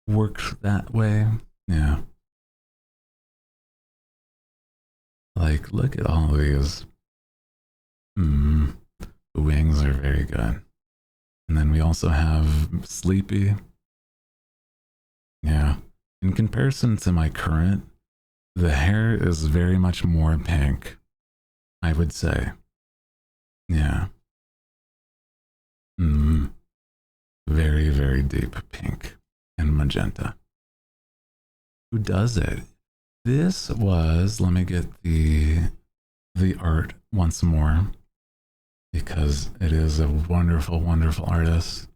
work that way. Yeah. Like, look at all of these. The wings are very good. And then we also have Sleepy. Yeah. In comparison to my current, the hair is very much more pink, I would say. Yeah. Very, very deep pink and magenta. Who does it? This was, let me get the art once more, because it is a wonderful, wonderful artist.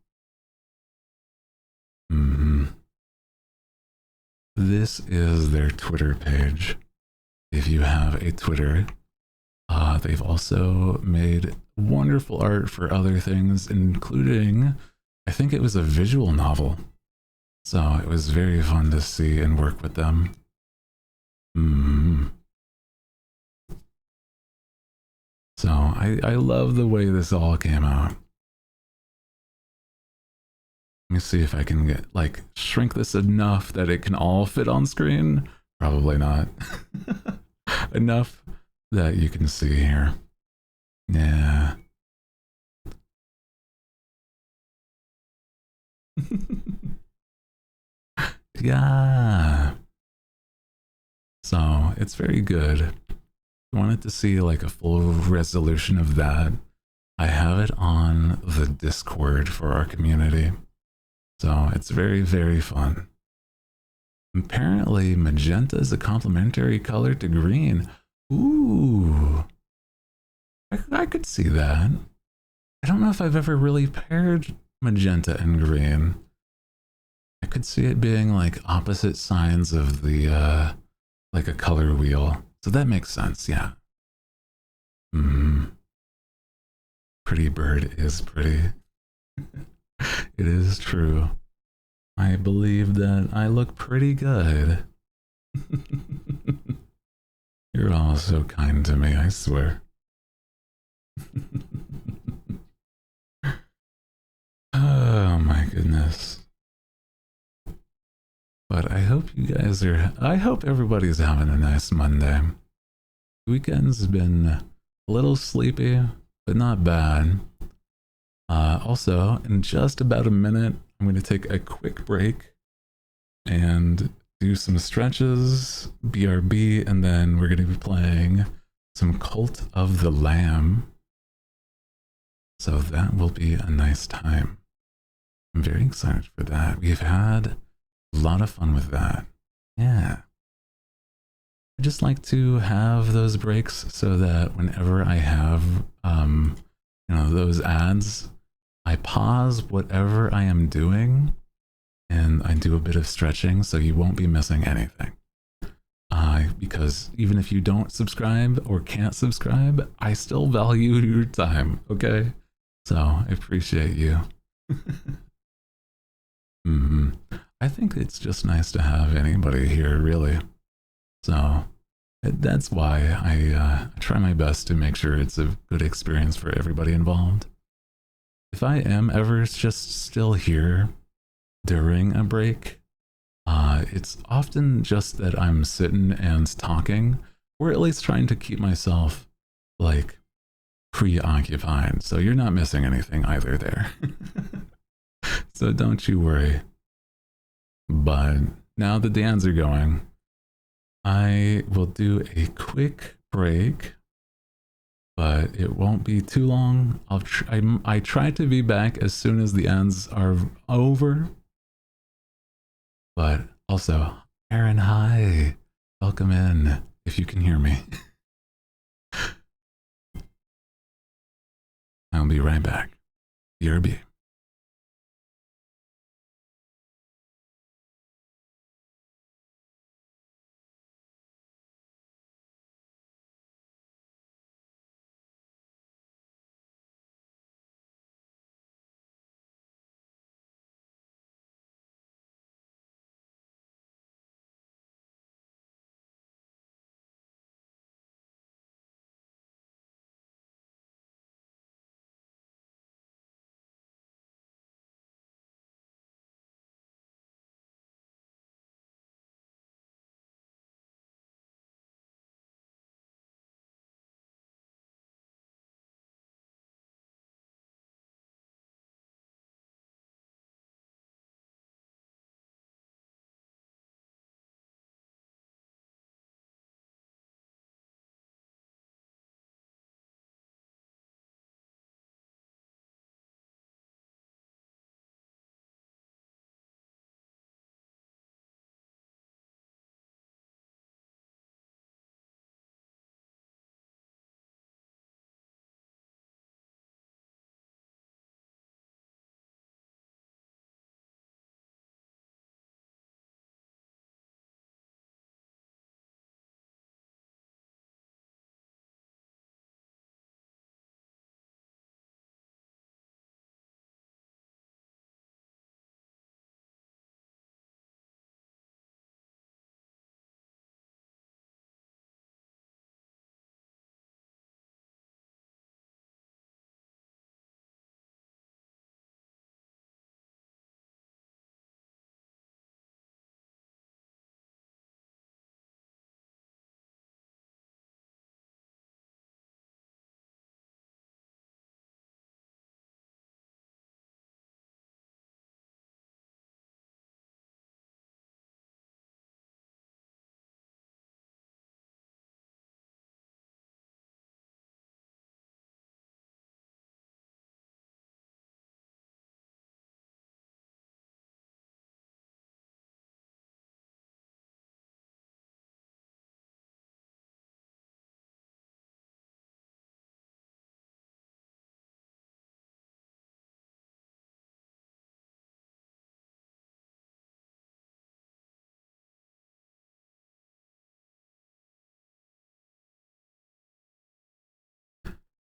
This is their Twitter page. If you have a Twitter, they've also made wonderful art for other things, including, I think it was a visual novel. So it was very fun to see and work with them. So I love the way this all came out. Let me see if I can get, like, shrink this enough that it can all fit on screen. Probably not. Enough that you can see here. Yeah. Yeah. So it's very good. If you wanted to see like a full resolution of that, I have it on the Discord for our community. So it's very, very fun. Apparently magenta is a complementary color to green. Ooh. I could see that. I don't know if I've ever really paired magenta and green. I could see it being like opposite sides of the like a color wheel. So that makes sense, yeah. Pretty bird is pretty. It is true. I believe that I look pretty good. You're all so kind to me, I swear. Oh my goodness. But I hope you guys are, I hope everybody's having a nice Monday. Weekend's been a little sleepy, but not bad. Also, in just about a minute, I'm going to take a quick break and do some stretches, BRB, and then we're going to be playing some Cult of the Lamb. So that will be a nice time. I'm very excited for that. We've had a lot of fun with that. Yeah. I just like to have those breaks so that whenever I have, those ads, I pause whatever I am doing and I do a bit of stretching so you won't be missing anything. Because even if you don't subscribe or can't subscribe, I still value your time, okay? So I appreciate you. I think it's just nice to have anybody here, really. So that's why I try my best to make sure it's a good experience for everybody involved. If I am ever just still here during a break, it's often just that I'm sitting and talking, or at least trying to keep myself like preoccupied. So you're not missing anything either there. So don't you worry. But now that the ads are going, I will do a quick break, but it won't be too long. I try to be back as soon as the ads are over. But also, Aaron, hi. Welcome in, if you can hear me. I'll be right back. BRB.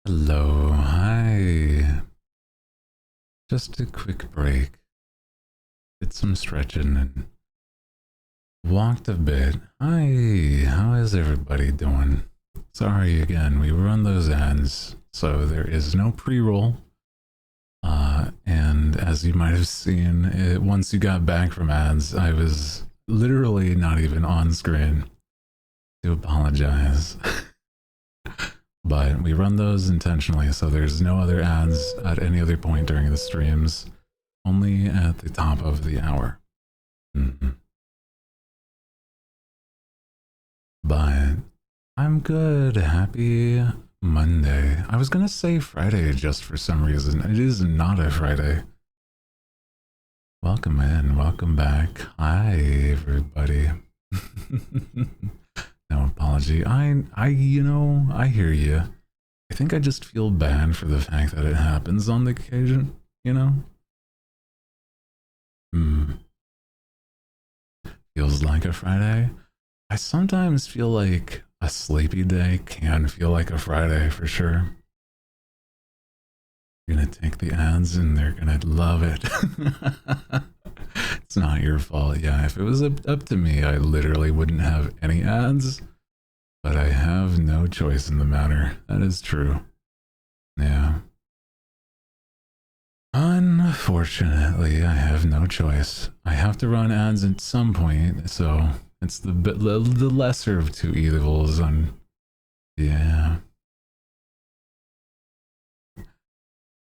Hello, hi. Just a quick break. Did some stretching and walked a bit. Hi, how is everybody doing? Sorry again, we run those ads, so there is no pre-roll. And as you might have seen, once you got back from ads, I was literally not even on screen. To apologize. But we run those intentionally, so there's no other ads at any other point during the streams, only at the top of the hour. But I'm good. Happy Monday. I was gonna say Friday just for some reason. It is not a Friday. Welcome in, welcome back. Hi, everybody. No apology. you know, I hear you. I think I just feel bad for the fact that it happens on the occasion, you know? Feels like a Friday. I sometimes feel like a sleepy day can feel like a Friday for sure. You're gonna take the ads and they're gonna love it. It's not your fault. Yeah, if it was up to me, I literally wouldn't have any ads. But I have no choice in the matter. That is true. Yeah. Unfortunately, I have no choice. I have to run ads at some point, so it's the lesser of two evils. Yeah.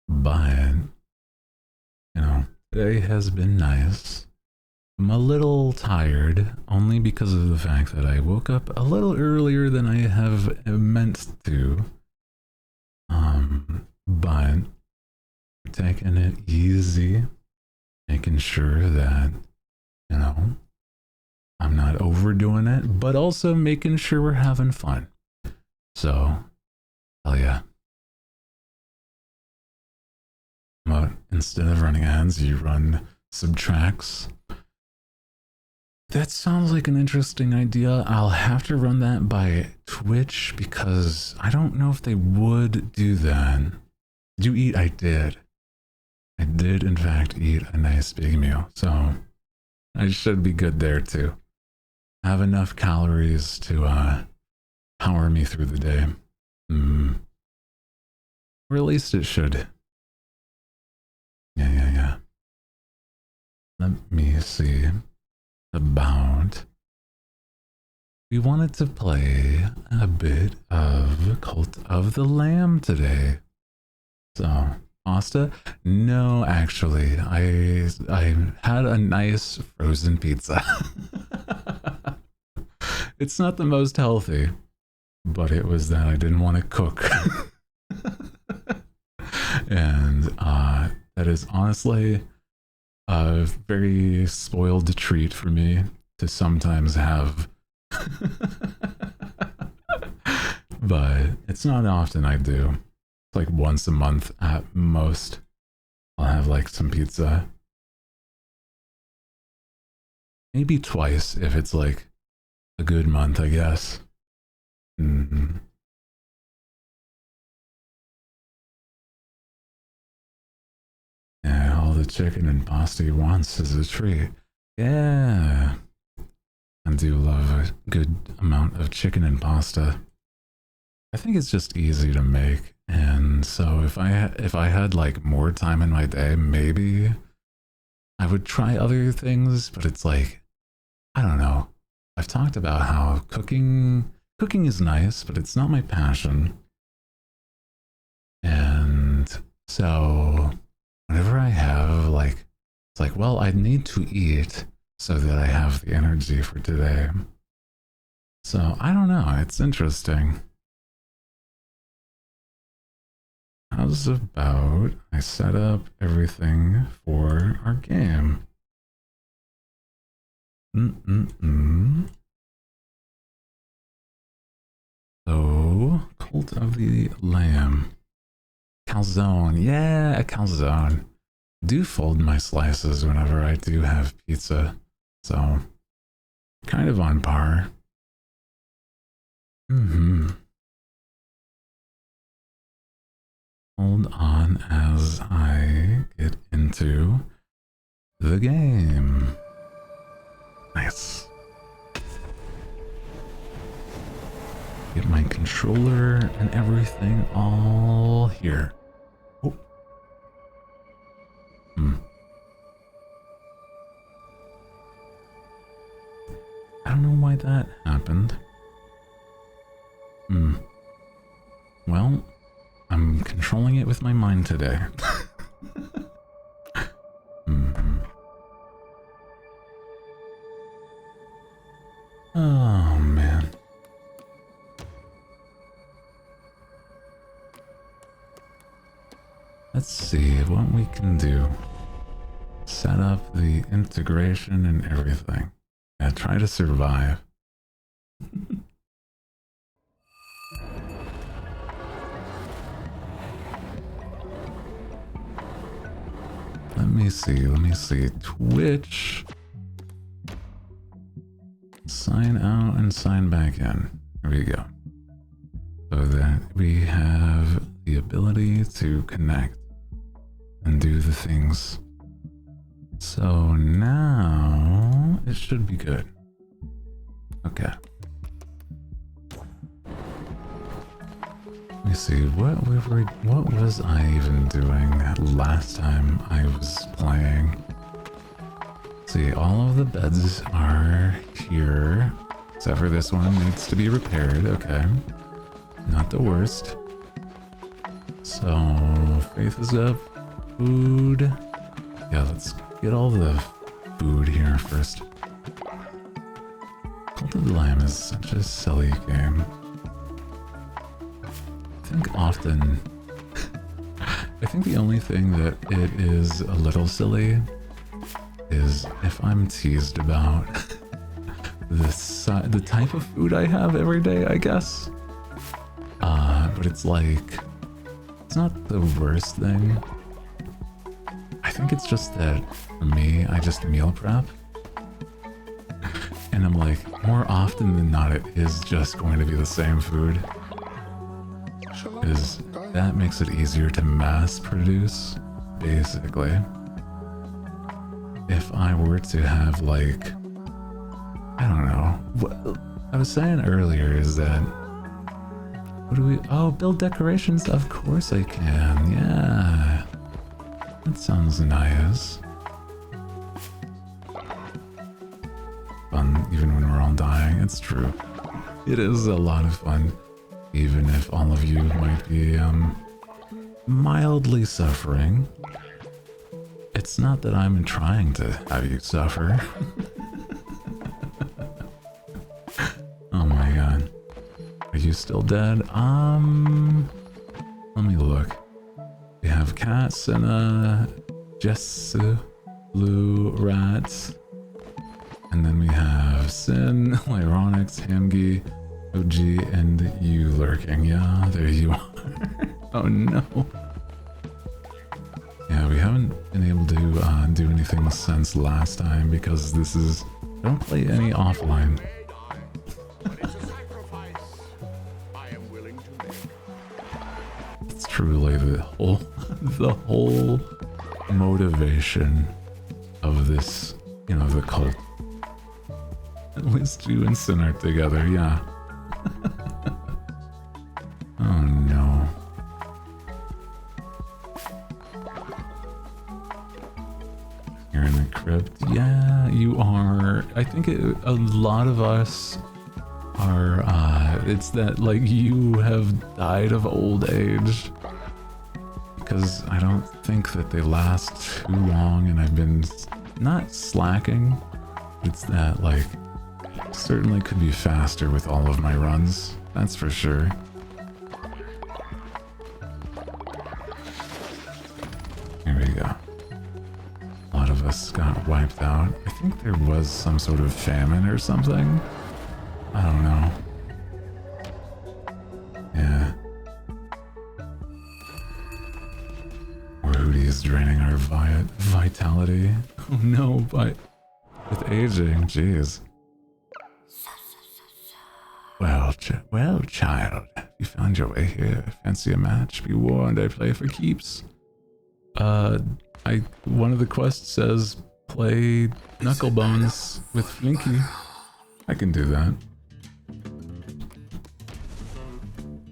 But, you know, today has been nice. I'm a little tired, only because of the fact that I woke up a little earlier than I have meant to. But taking it easy, making sure that, you know, I'm not overdoing it, but also making sure we're having fun. So, hell yeah. But instead of running ads, you run subtracts. That sounds like an interesting idea. I'll have to run that by Twitch because I don't know if they would do that. Did you eat? I did. I did, in fact, eat a nice big meal. So I should be good there too. Have enough calories to power me through the day. Or at least it should. Yeah. Let me see. About. We wanted to play a bit of Cult of the Lamb today. So, pasta? No, actually, I had a nice frozen pizza. It's not the most healthy, but it was that I didn't want to cook. And that is honestly a very spoiled treat for me to sometimes have. But it's not often I do. It's like once a month at most. I'll have like some pizza. Maybe twice if it's like a good month, I guess. Yeah, all the chicken and pasta he wants is a treat. Yeah. I do love a good amount of chicken and pasta. I think it's just easy to make. And so if I had like more time in my day, maybe I would try other things, but it's like I don't know. I've talked about how cooking is nice, but it's not my passion. And so whenever I have like it's like, well, I need to eat so that I have the energy for today. So I don't know, it's interesting. How's about I set up everything for our game? So, Cult of the Lamb. Calzone. Yeah, a calzone. I do fold my slices whenever I do have pizza. So, kind of on par. Hold on as I get into the game. Nice. Get my controller and everything all here. Oh. I don't know why that happened. Well, I'm controlling it with my mind today. Oh, man. Let's see what we can do. Set up the integration and everything. Yeah, try to survive. Let me see. Twitch. Sign out and sign back in. There we go. So that we have the ability to connect and do the things. So now it should be good. Okay. Let me see, what was I even doing last time I was playing? See, all of the beds are here, except for this one needs to be repaired. Okay, not the worst. So faith is up. Food. Yeah, let's get all the food here first. Cult of the Lamb is such a silly game. I think the only thing that it is a little silly is if I'm teased about the type of food I have every day, I guess. But it's like, it's not the worst thing. I think it's just that for me, I just meal prep. And I'm like, more often than not, it is just going to be the same food. Because that makes it easier to mass produce, basically. If I were to have, like, I don't know, what I was saying earlier is that, what do we, oh, build decorations, of course I can, yeah. That sounds nice. Fun, even when we're all dying, it's true. It is a lot of fun. Even if all of you might be mildly suffering. It's not that I'm trying to have you suffer. Oh my god. Are you still dead? Let me look. We have cats and a Jessu, blue rats. And then we have Sin, Lyronix, Hamgi, OG, and you lurking. Yeah, there you are. Oh no. Yeah, we haven't been able to do anything since last time because this is... I don't play any offline. It's truly the whole motivation of this, you know, the cult. At least you and Sin are together, yeah. Oh no. You're in the crypt? Yeah, you are. I think a lot of us are, it's that, like, you have died of old age. Because I don't think that they last too long, and I've been not slacking. It's that, like, certainly could be faster with all of my runs. That's for sure. Here we go. A lot of us got wiped out. I think there was some sort of famine or something. I don't know. Yeah. Or Hooty is draining our vitality. Oh no, but with aging, jeez. Well, child, You found your way here. Fancy a match? Be warned, I play for keeps. One of the quests says play Knucklebones with Flinky. I can do that.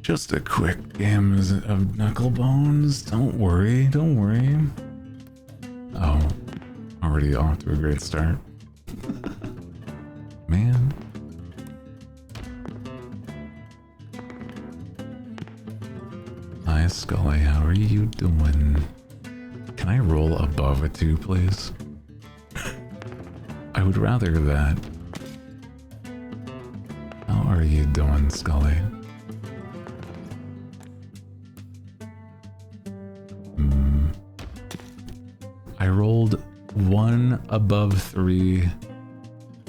Just a quick game of Knucklebones. Don't worry, don't worry. Oh, already off to a great start. Man. Hi, Scully. How are you doing? Can I roll above a 2, please? I would rather that. How are you doing, Scully? I rolled 1 above 3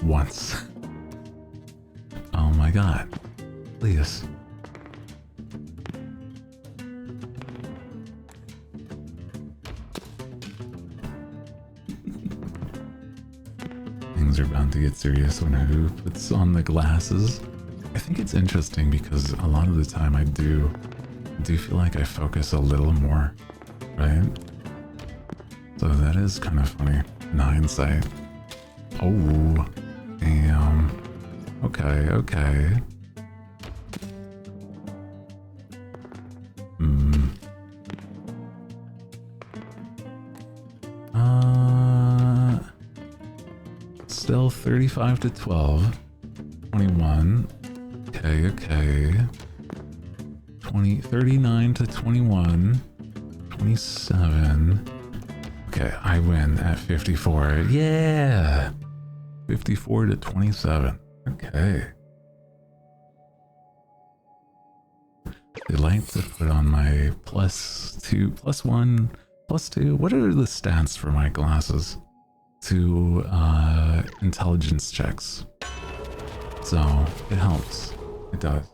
once. Oh my god. Please. Things are about to get serious when Who puts on the glasses. I think it's interesting because a lot of the time I do feel like I focus a little more, right? So that is kind of funny in hindsight. Oh, damn. Okay, okay. Still 35 to 12. 21. Okay, okay. 39 to 21. 27. Okay, I win at 54. Yeah! 54 to 27. Okay. I like to put on my +2, +1, +2. What are the stats for my glasses? To intelligence checks. So it helps. It does.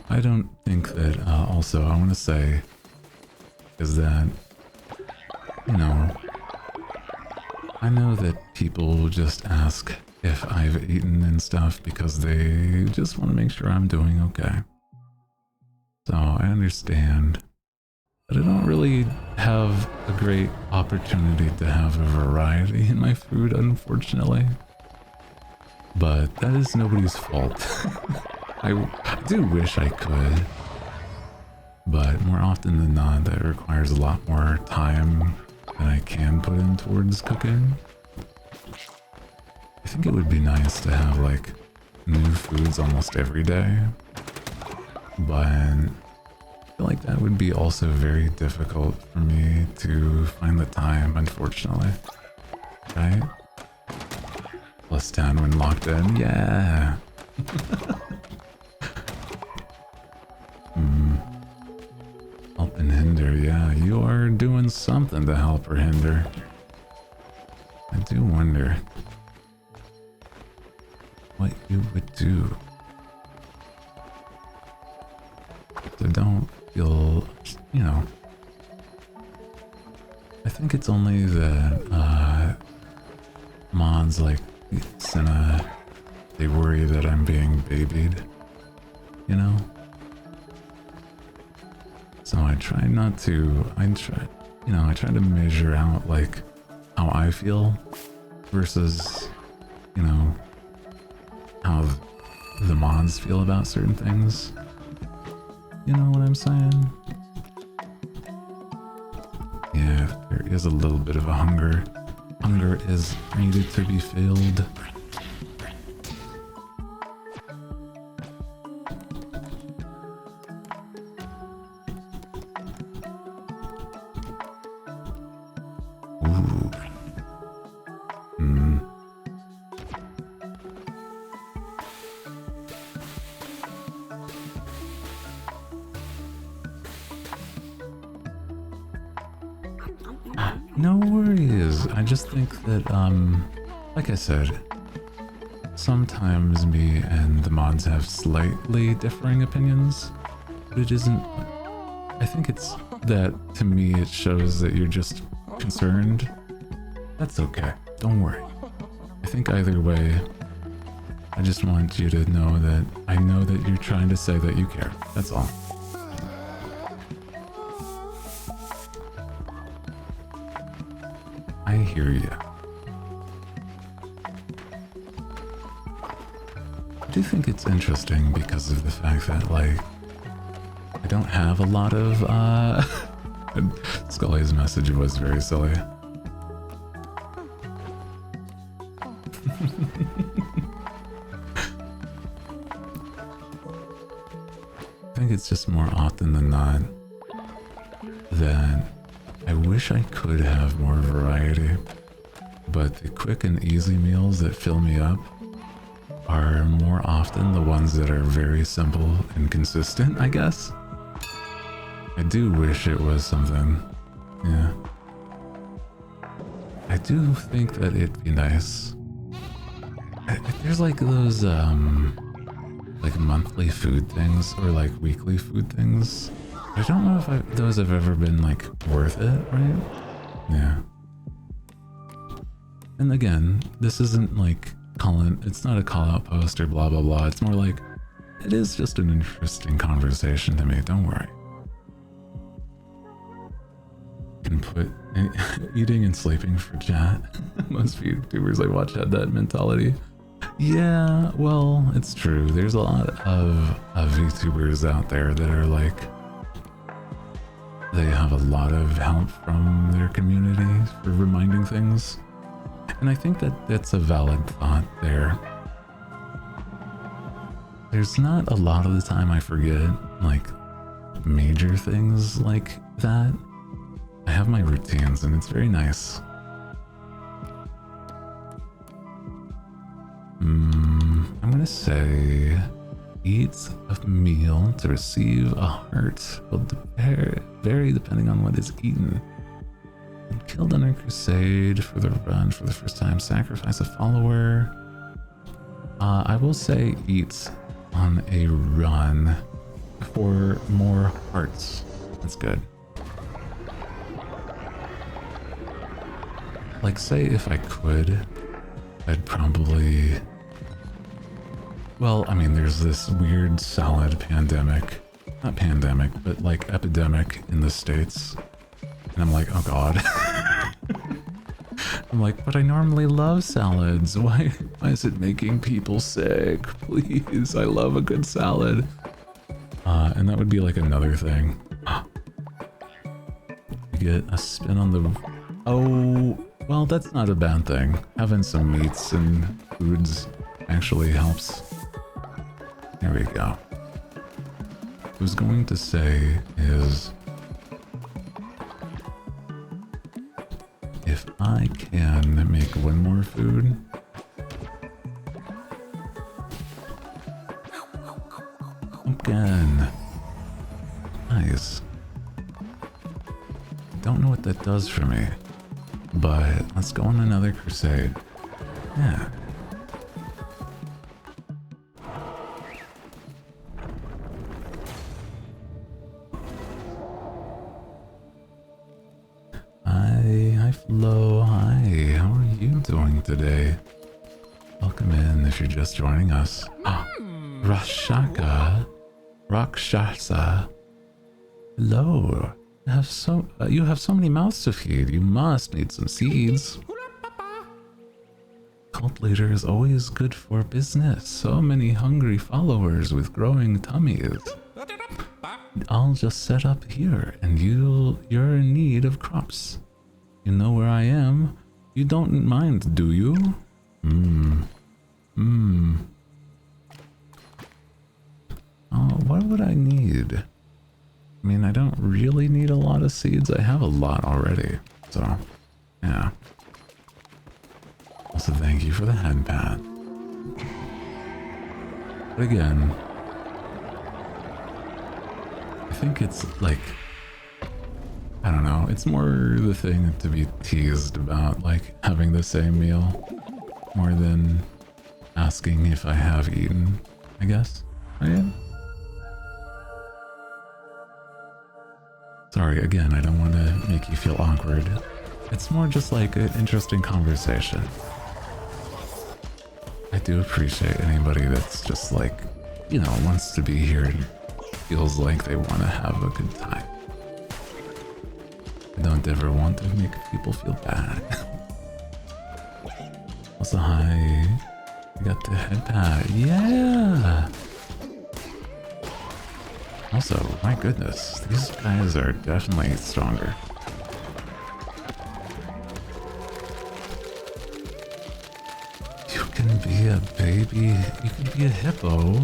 I don't think that, also, I want to say, is that, you know, I know that people will just ask if I've eaten and stuff because they just want to make sure I'm doing okay. So I understand, but I don't really have a great opportunity to have a variety in my food, unfortunately. But that is nobody's fault. I do wish I could, but more often than not, that requires a lot more time than I can put in towards cooking. I think it would be nice to have like new foods almost every day, but I feel like that would be also very difficult for me to find the time, unfortunately. Right? +10 when locked in, yeah! Help and hinder, yeah, you are doing something to help or hinder. I do wonder what you would do. So don't feel, you know, I think it's only that mods like Senna, they worry that I'm being babied, you know? So I try not to, I try to measure out like how I feel versus, you know, how the mods feel about certain things. You know what I'm saying? Yeah, there is a little bit of a hunger. Hunger is needed to be filled. Ooh. No worries. I just think that, like I said, sometimes me and the mods have slightly differing opinions, but it isn't. I think it's that, to me, it shows that you're just concerned. That's okay. Don't worry. think either way, I just want you to know that I know that you're trying to say that you care. That's all. I hear you. I do think it's interesting because of the fact that, like, I don't have a lot of, Scully's message was very silly. I think it's just more often than not that I wish I could have more variety, but the quick and easy meals that fill me up are more often the ones that are very simple and consistent, I guess. I do wish it was something, yeah. I do think that it'd be nice. There's like those, like monthly food things or like weekly food things. I don't know if those have ever been like worth it, right? Yeah. And again, this isn't like it's not a call out post or blah blah blah. It's more like, it is just an interesting conversation to me, don't worry. Can put eating and sleeping for chat. Most VTubers I watch had that mentality. Yeah, well, it's true. There's a lot of VTubers out there that are like, they have a lot of help from their community for reminding things. And I think that that's a valid thought there. There's not a lot of the time I forget, like, major things like that. I have my routines and it's very nice. I'm gonna say, eat a meal to receive a heart will vary depending on what is eaten. Killed on a crusade for the run for the first time. Sacrifice a follower. I will say eat on a run for more hearts. That's good. Like, say if I could, I'd probably... Well, I mean, there's this weird salad pandemic. Not pandemic, but like epidemic in the States. And I'm like, oh god. I'm like, but I normally love salads. Why is it making people sick? Please, I love a good salad. And that would be like another thing. You get a spin on the... Oh, well, that's not a bad thing. Having some meats and foods actually helps. There we go. What I was going to say is... if I can make one more food... Pumpkin! Nice. Don't know what that does for me, but let's go on another crusade. Yeah. Hi Flo, hi, how are you doing today? Welcome in if you're just joining us. Rakshasa. Hello. You have so many mouths to feed. You must need some seeds. Cult leader is always good for business. So many hungry followers with growing tummies. I'll just set up here, and you're in need of crops. You know where I am. You don't mind, do you? Oh, what would I need? I mean, I don't really need a lot of seeds. I have a lot already. So, yeah. Also, thank you for the head pat. But again, I think it's like, I don't know, it's more the thing to be teased about, like having the same meal more than asking if I have eaten, I guess. Right? Sorry, again, I don't want to make you feel awkward. It's more just like an interesting conversation. do appreciate anybody that's just like, you know, wants to be here and feels like they want to have a good time. I don't ever want to make people feel bad. Also, hi. We got the head pad. Yeah! Also, my goodness, these guys are definitely stronger. You can be a baby, you can be a hippo.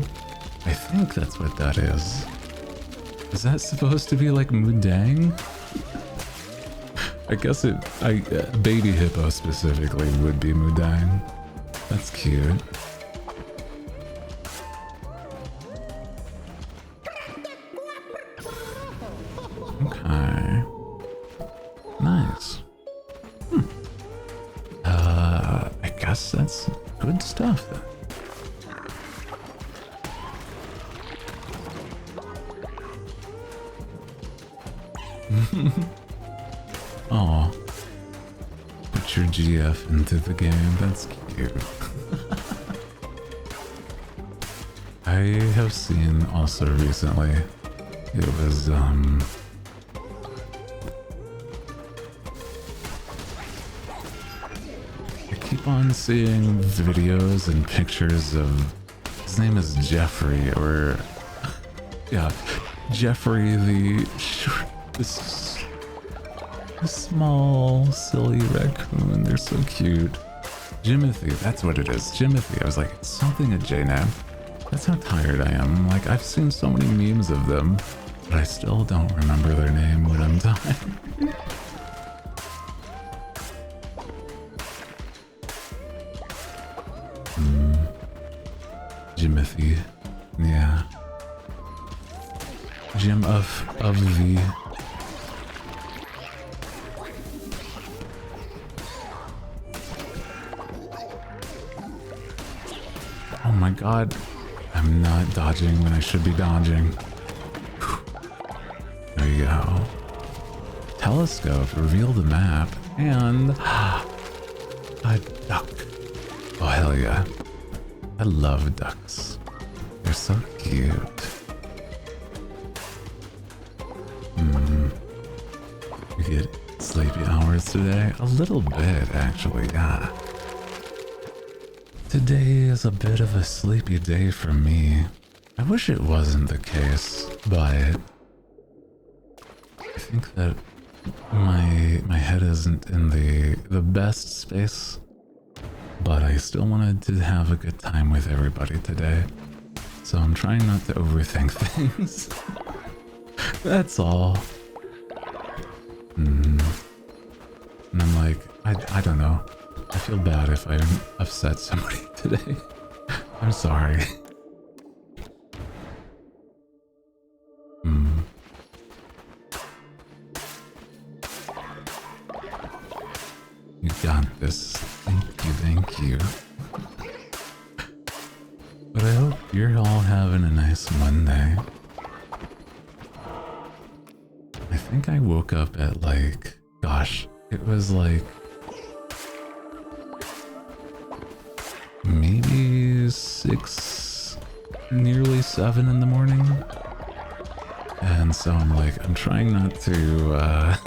I think that's what that is. Is that supposed to be like Mudang? I guess baby hippo specifically would be Mudang. That's cute. Okay. Nice. I guess that's good stuff then. Aw. Put your GF into the game, that's cute. I have seen also recently, it was, I keep on seeing videos and pictures of, his name is Jeffrey, or, yeah, Jeffrey the small, silly raccoon. They're so cute. Jimothy, that's what it is. Jimothy. I was like, it's something a J name. That's how tired I am. Like, I've seen so many memes of them, but I still don't remember their name when I'm tired. Jimothy. Yeah. Jim of the. Oh my god, I'm not dodging when I should be dodging. There you go. Telescope, reveal the map, and a duck. Oh hell yeah. I love ducks. They're so cute. You get sleepy hours today? A little bit, actually, yeah. Today is a bit of a sleepy day for me. I wish it wasn't the case, but I think that my head isn't in the best space, but I still wanted to have a good time with everybody today. So I'm trying not to overthink things. That's all. And I'm like, I don't know. I feel bad if I upset somebody today. I'm sorry. You got this. Thank you. But I hope you're all having a nice Monday. I think I woke up at like, gosh, it was like maybe 6, nearly 7 in the morning. And so I'm like, I'm trying not to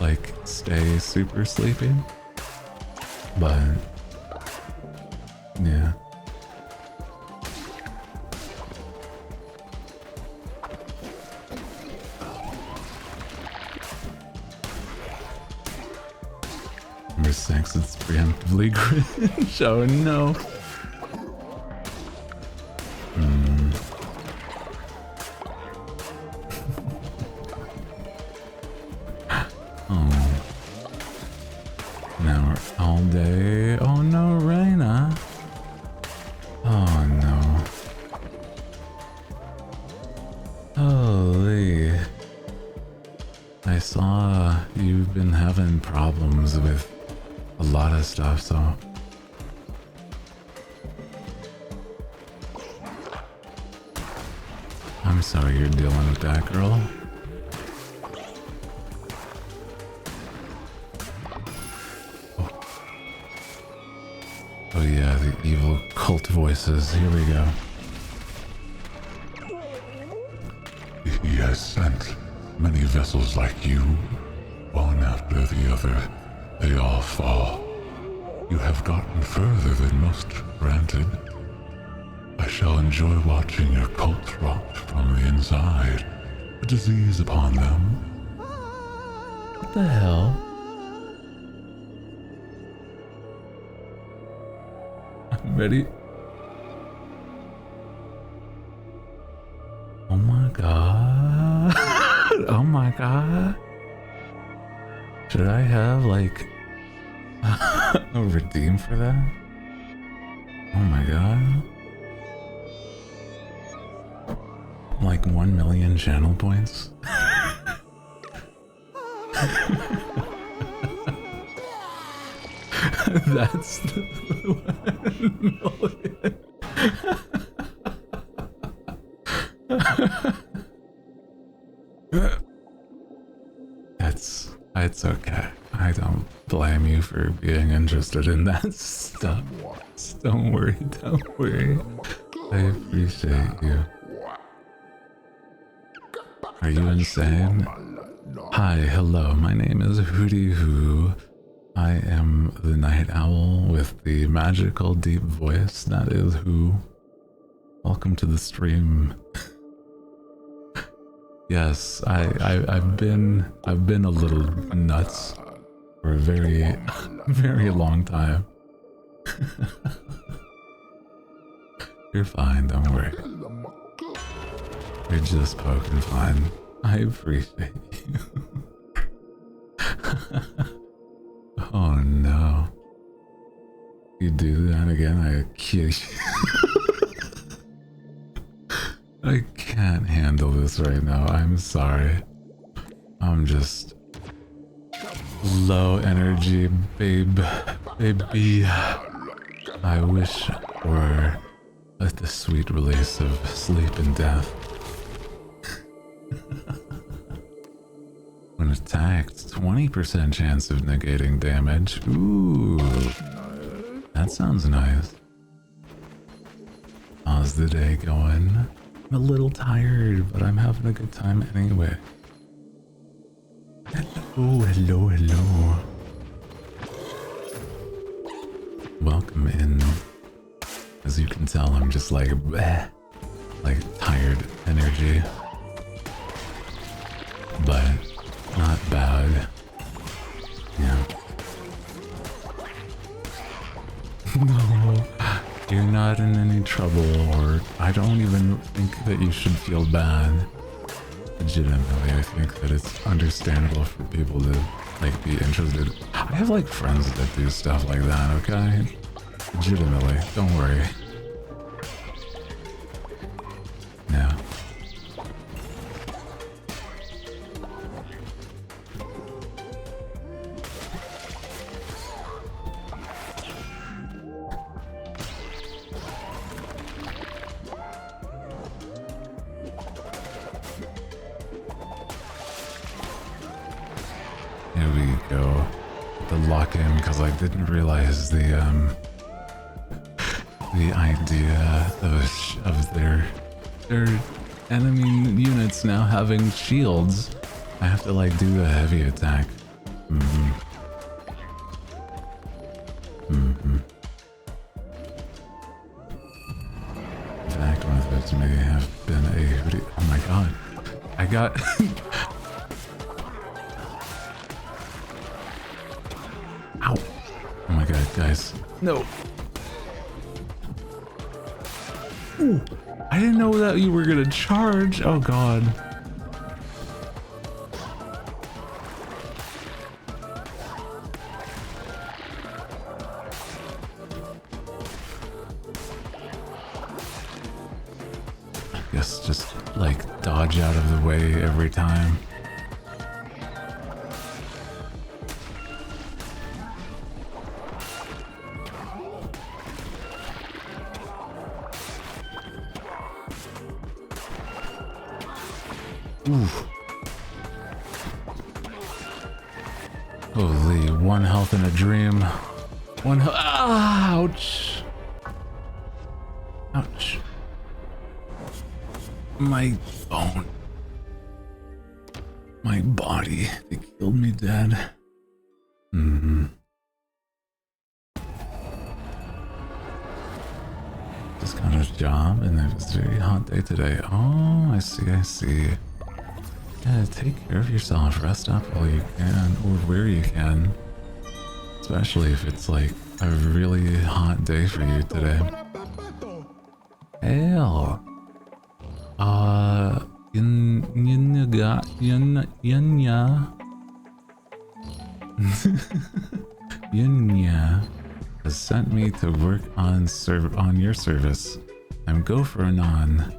like stay super sleepy, but yeah. Number 6, it's preemptively cringe. Oh no. Oh. Now we're all day. Oh no, Raina. Oh no. Holy. I saw you've been having problems with a lot of stuff, so I'm sorry you're dealing with that, girl. Oh yeah, the evil cult voices. Here we go. He has sent many vessels like you, one after the other. They all fall. You have gotten further than most, granted. I shall enjoy watching your cult rot from the inside, a disease upon them. What the hell? I'm ready. Oh my god. Oh my god. Should I have like a redeem for that? Oh my god. Like 1 million channel points? That's the 1 million. It's okay. I don't blame you for being interested in that stuff. Don't worry, don't worry. I appreciate you. Are you insane? Hi, hello, my name is Hooty Who. I am the night owl with the magical deep voice that is Who. Welcome to the stream. Yes, I've been a little nuts for a very, very long time. You're fine, don't worry. You're just poking fun. I appreciate you. Oh no. You do that again, I kiss you. I can't handle this right now, I'm sorry. I'm just low energy, baby. I wish for the sweet release of sleep and death. When attacked, 20% chance of negating damage. Ooh, that sounds nice. How's the day going? I'm a little tired, but I'm having a good time anyway. Hello. Welcome in. As you can tell, I'm just like, bleh, like tired energy. But not bad. Yeah. No, you're not in any trouble, or I don't even think that you should feel bad. Legitimately, I think that it's understandable for people to like be interested. I have like friends that do stuff like that, okay? Legitimately, don't worry. Yeah. Here we go. The lock-in, because I didn't realize the idea of their enemy units now having shields. I have to like do a heavy attack. In fact, one of those may have been a Hooty. Oh my god. I got ow. Oh my god, guys. No. Ooh, I didn't know that you were gonna charge. Oh god. I guess just like dodge out of the way every time. Oof. Holy, 1 health in a dream. 1 health. Ouch! Ouch. My bone. My body. They killed me dead. Just got a job and it was a very hot day today. Oh, I see, I see. Yeah, take care of yourself. Rest up while you can, or where you can. Especially if it's like a really hot day for you today. Hell. Yunya has sent me to work on your service. I'm Gopher Anon,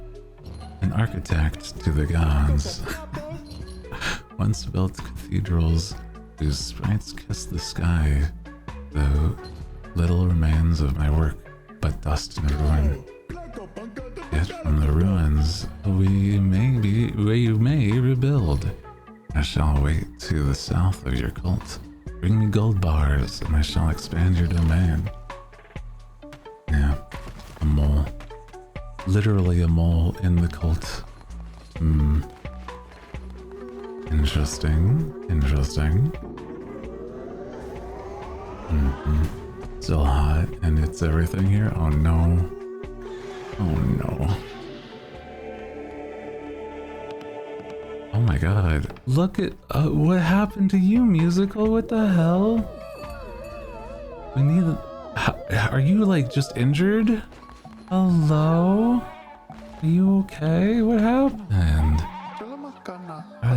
an architect to the gods. Once built cathedrals whose sprites kiss the sky, though little remains of my work but dust and ruin. Yet from the ruins we may rebuild. I shall wait to the south of your cult. Bring me gold bars and I shall expand your domain. Yeah, a mole. Literally a mole in the cult. Interesting, interesting. Still hot and it's everything here? Oh no. Oh no. Oh my god. Look at what happened to you, Musical? What the hell? We need... Are you like just injured? Hello? Are you okay? What happened?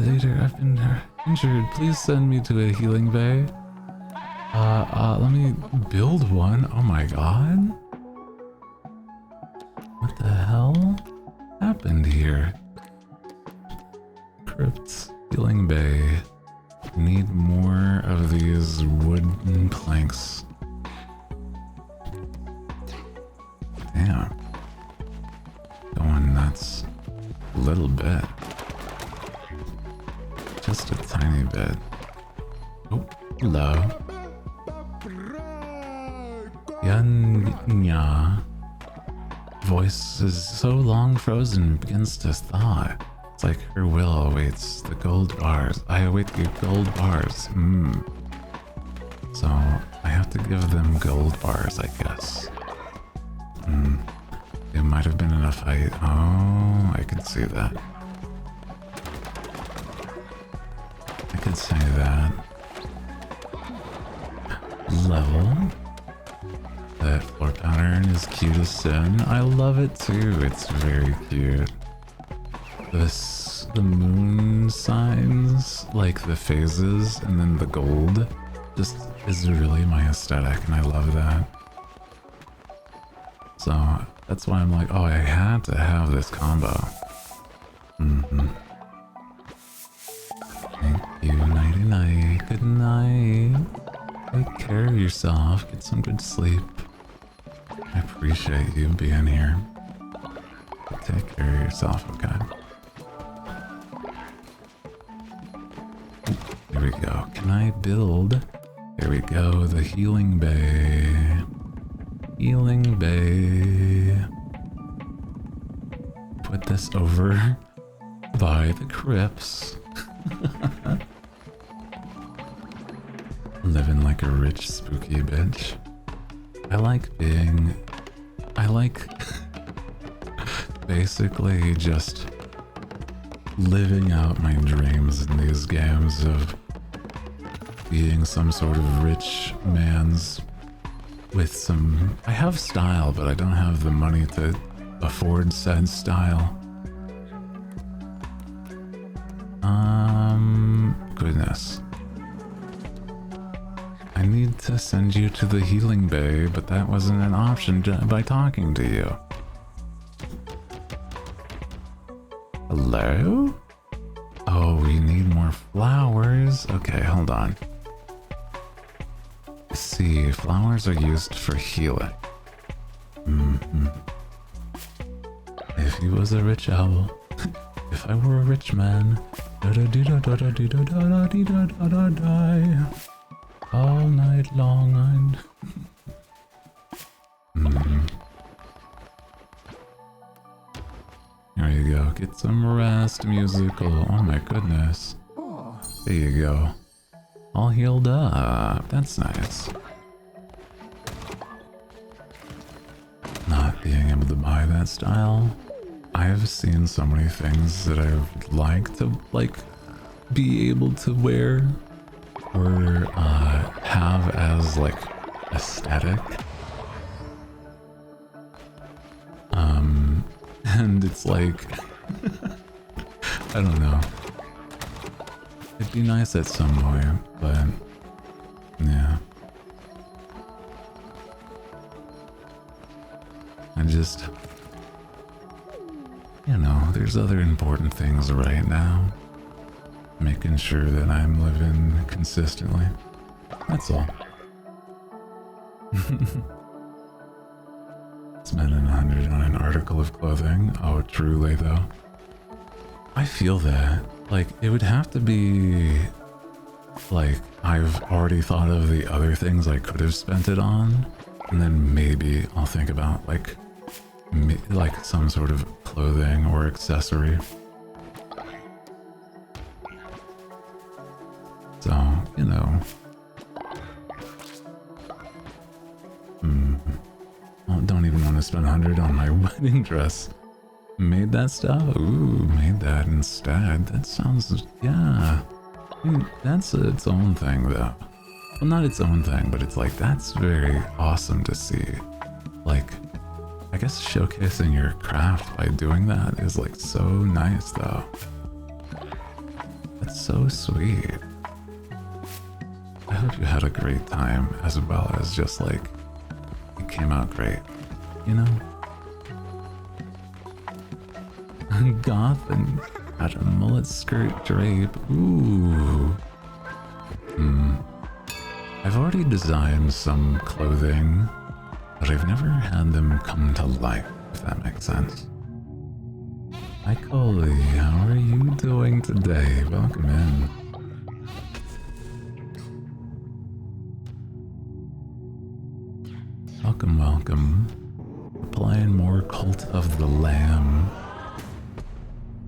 Later, I've been injured. Please send me to a healing bay. Let me build one. Oh my god. What the hell happened here? Crypts, healing bay. Need more of these wooden planks. Damn. Going nuts. A little bit. Just a tiny bit. Oh, hello. Yanya. Voice is so long frozen, begins to thaw. It's like her will awaits the gold bars. I await the gold bars. So I have to give them gold bars, I guess. It might have been in a fight. Oh, I could see that. I could say that. Level. That floor pattern is cute as sin. I love it too. It's very cute. The moon signs, like the phases, and then the gold, just is really my aesthetic, and I love that. So that's why I'm like, oh, I had to have this combo. Thank you, nighty night. Good night. Take care of yourself. Get some good sleep. I appreciate you being here. Take care of yourself, okay? Here we go. Can I build? There we go. The healing bay. Healing bay. Put this over by the crypts. Living like a rich, spooky bitch. I like basically just living out my dreams in these games of being some sort of rich man's with some... I have style, but I don't have the money to afford said style. Goodness. I need to send you to the healing bay, but that wasn't an option by talking to you. Hello? Oh, we need more flowers. Okay, hold on. See, flowers are used for healing. If he was a rich owl, if I were a rich man, all night long, There you go. Get some rest, musical. Oh my goodness. There you go. All healed up. That's nice. Not being able to buy that style. I've seen so many things that I would like to, be able to wear or have as, aesthetic. And it's like, I don't know. It'd be nice at some point, but yeah. I just, there's other important things right now. Making sure that I'm living consistently. That's all. Spending 100 on an article of clothing. Oh, truly though. I feel that. It would have to be, I've already thought of the other things I could have spent it on, and then maybe I'll think about, some sort of clothing or accessory. So, I don't even want to spend 100 on my wedding dress. Made that stuff? Ooh, made that instead. That sounds, yeah. That's its own thing, though. Well, not its own thing, but it's that's very awesome to see. I guess showcasing your craft by doing that is, so nice, though. That's so sweet. I hope you had a great time, as well as just, it came out great, Goth and had a mullet skirt drape. Ooh. I've already designed some clothing, but I've never had them come to life, if that makes sense. Hi Coley, how are you doing today? Welcome in. Welcome, welcome. Playing more Cult of the Lamb.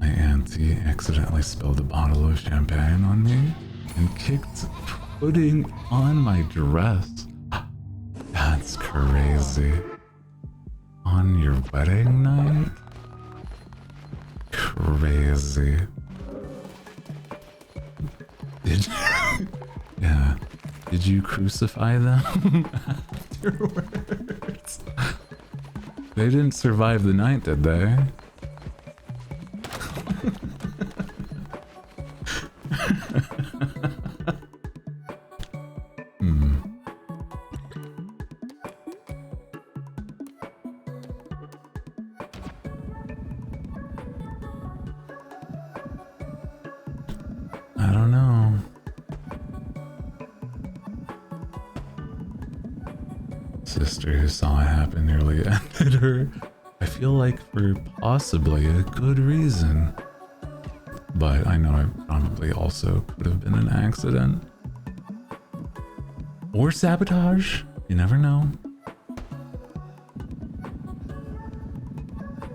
My auntie accidentally spilled a bottle of champagne on me and kicked pudding on my dress. That's crazy. On your wedding night? Crazy. Did you? Yeah. Did you crucify them afterwards? They didn't survive the night, did they? I don't know. Sister who saw it happen nearly ended her. I feel like for possibly a good reason. But I know it probably also could have been an accident. Or sabotage. You never know.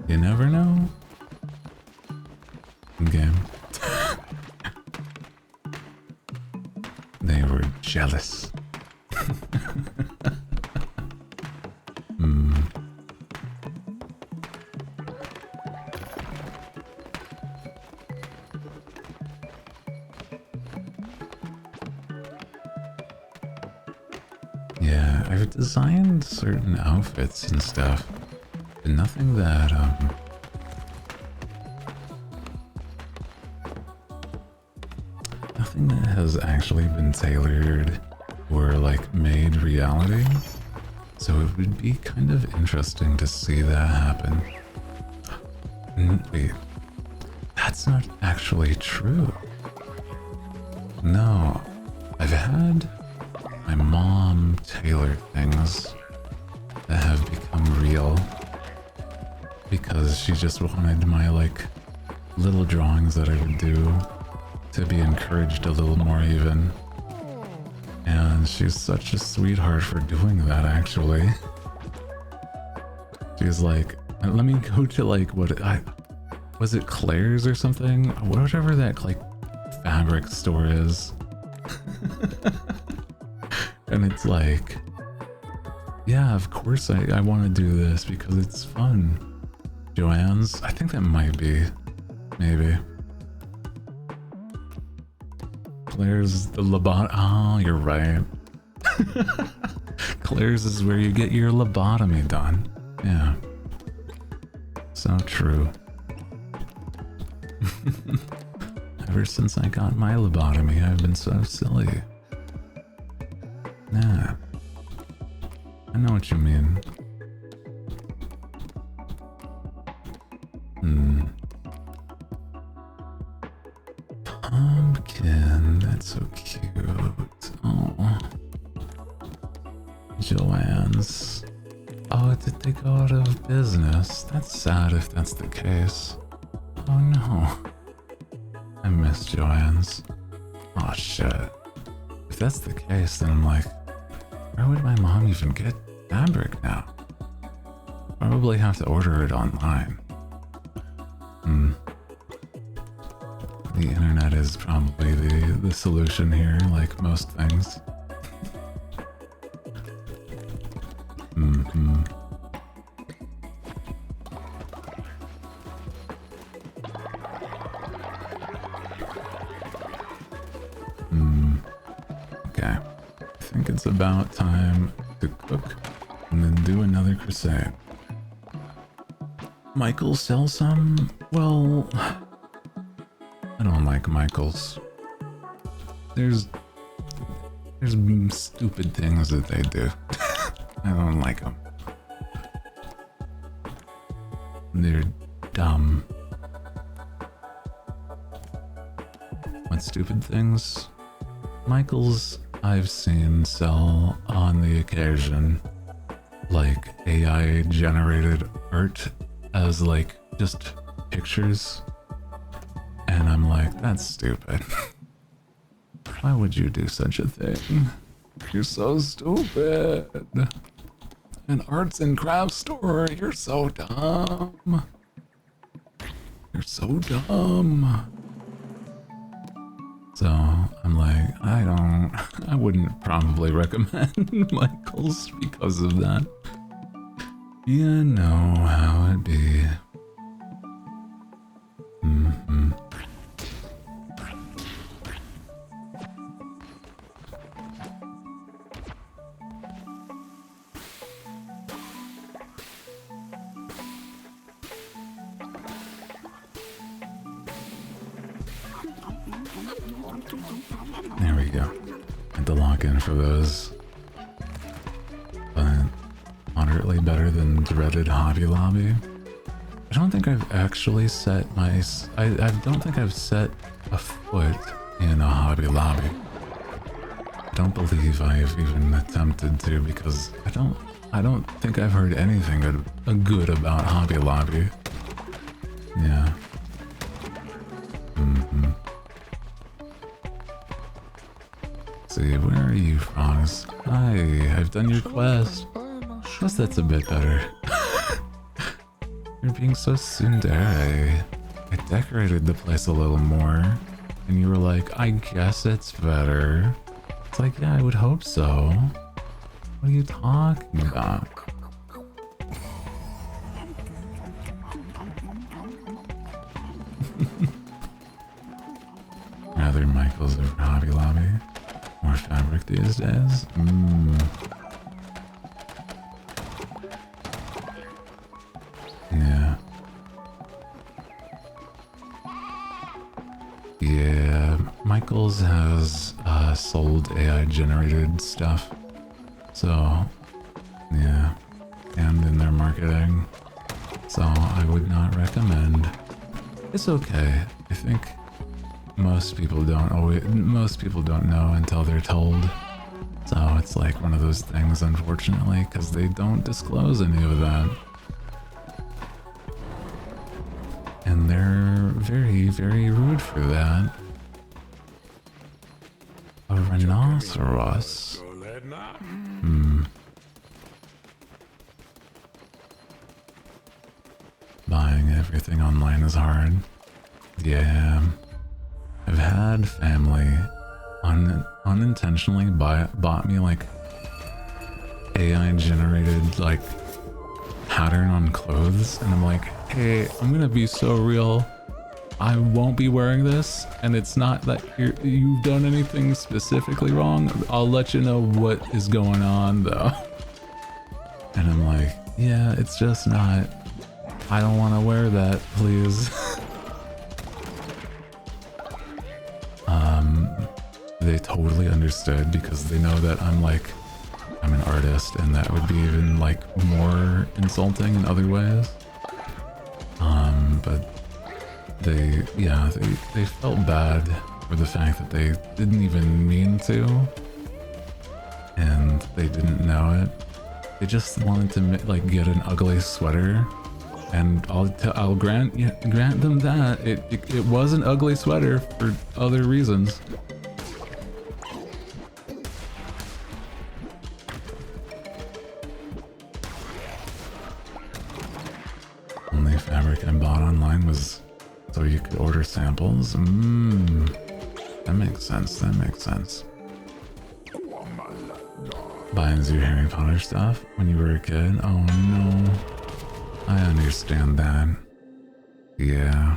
You never know. Game. They were jealous. Yeah, I've designed certain outfits and stuff, but nothing that, nothing that has actually been tailored or, made reality. So it would be kind of interesting to see that happen. Wait, that's not actually true. No, I've had my mom tailor things that have become real because she just wanted my little drawings that I would do to be encouraged a little more even. And she's such a sweetheart for doing that, actually. She's like, let me go to was it Claire's or something? Whatever that like fabric store is. And it's like, yeah, of course I want to do this because it's fun. Joanne's, I think that might be, maybe. Claire's the oh, you're right. Claire's is where you get your lobotomy done. Yeah. So true. Ever since I got my lobotomy, I've been so silly. Nah. I know what you mean. Pumpkin, that's so cute. Oh. Joanne's. Oh, did they go out of business? That's sad if that's the case. Oh no. I miss Joanne's. Oh shit. If that's the case, then I'm like, where would my mom even get fabric now? Probably have to order it online. The internet is probably the solution here, like most things. Okay. I think it's about time to cook and then do another crusade. Michael sell some? Well, I don't like Michaels. There's stupid things that they do. I don't like them. They're dumb. What stupid things? Michaels I've seen sell on the occasion like AI generated art as like just pictures. And I'm like, that's stupid. Why would you do such a thing? You're so stupid. An arts and crafts store, you're so dumb. You're so dumb. So I'm like, I wouldn't probably recommend Michael's because of that. You know how it be. There we go. Had to lock in for those. But moderately better than dreaded Hobby Lobby. I don't think I've actually set my... I don't think I've set a foot in a Hobby Lobby. I don't believe I've even attempted to because I don't think I've heard anything good about Hobby Lobby. Yeah. See, where are you, Frogs? Hi, I've done your quest. Guess that's a bit better. You're being so tsundere. I decorated the place a little more, and you were like, I guess it's better. It's like, yeah, I would hope so. What are you talking about? Rather Michael's over Hobby Lobby. More fabric these days. Yeah. Yeah, Michael's has sold AI generated stuff. So, yeah. And in their marketing. So I would not recommend. It's okay. I think most people don't know until they're told. So it's like one of those things, unfortunately, because they don't disclose any of that. And they're very, very rude for that. A rhinoceros? buying everything online is hard. Yeah. I've had family unintentionally bought me like AI generated like pattern on clothes, and I'm like, hey, I'm gonna be so real. I won't be wearing this, and it's not that you've done anything specifically wrong. I'll let you know what is going on though. And I'm like, yeah, it's just not. I don't want to wear that, please. They totally understood because they know that I'm an artist, and that would be even like more insulting in other ways. But they felt bad for the fact that they didn't even mean to, and they didn't know it. They just wanted to like get an ugly sweater, and I'll grant them that it was an ugly sweater for other reasons. Only fabric I bought online was so you could order samples. That makes sense. That makes sense. Buying your Harry Potter stuff when you were a kid? Oh no. I understand that. Yeah.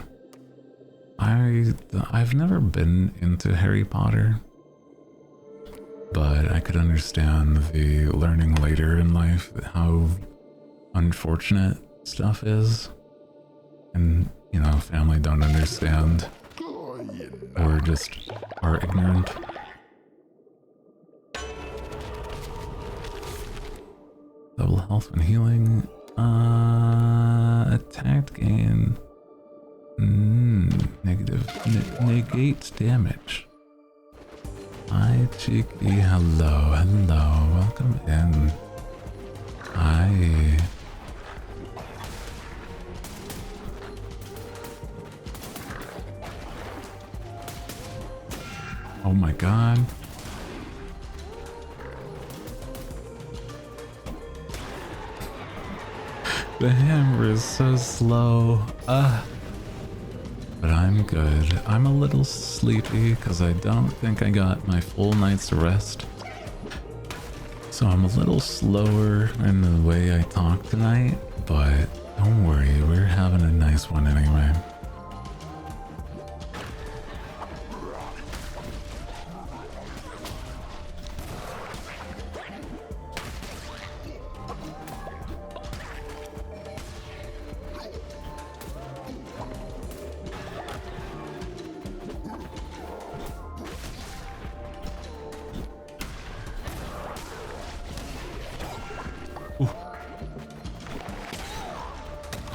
I've never been into Harry Potter, but I could understand the learning later in life how unfortunate stuff is, and you know, family don't understand or just are ignorant. Double health when healing. Attack gain. Negate damage. Hi, Cheeky. Hello. Welcome in. Hi. Oh my god. The hammer is so slow. But I'm good. I'm a little sleepy because I don't think I got my full night's rest. So I'm a little slower in the way I talk tonight, but don't worry, we're having a nice one anyway.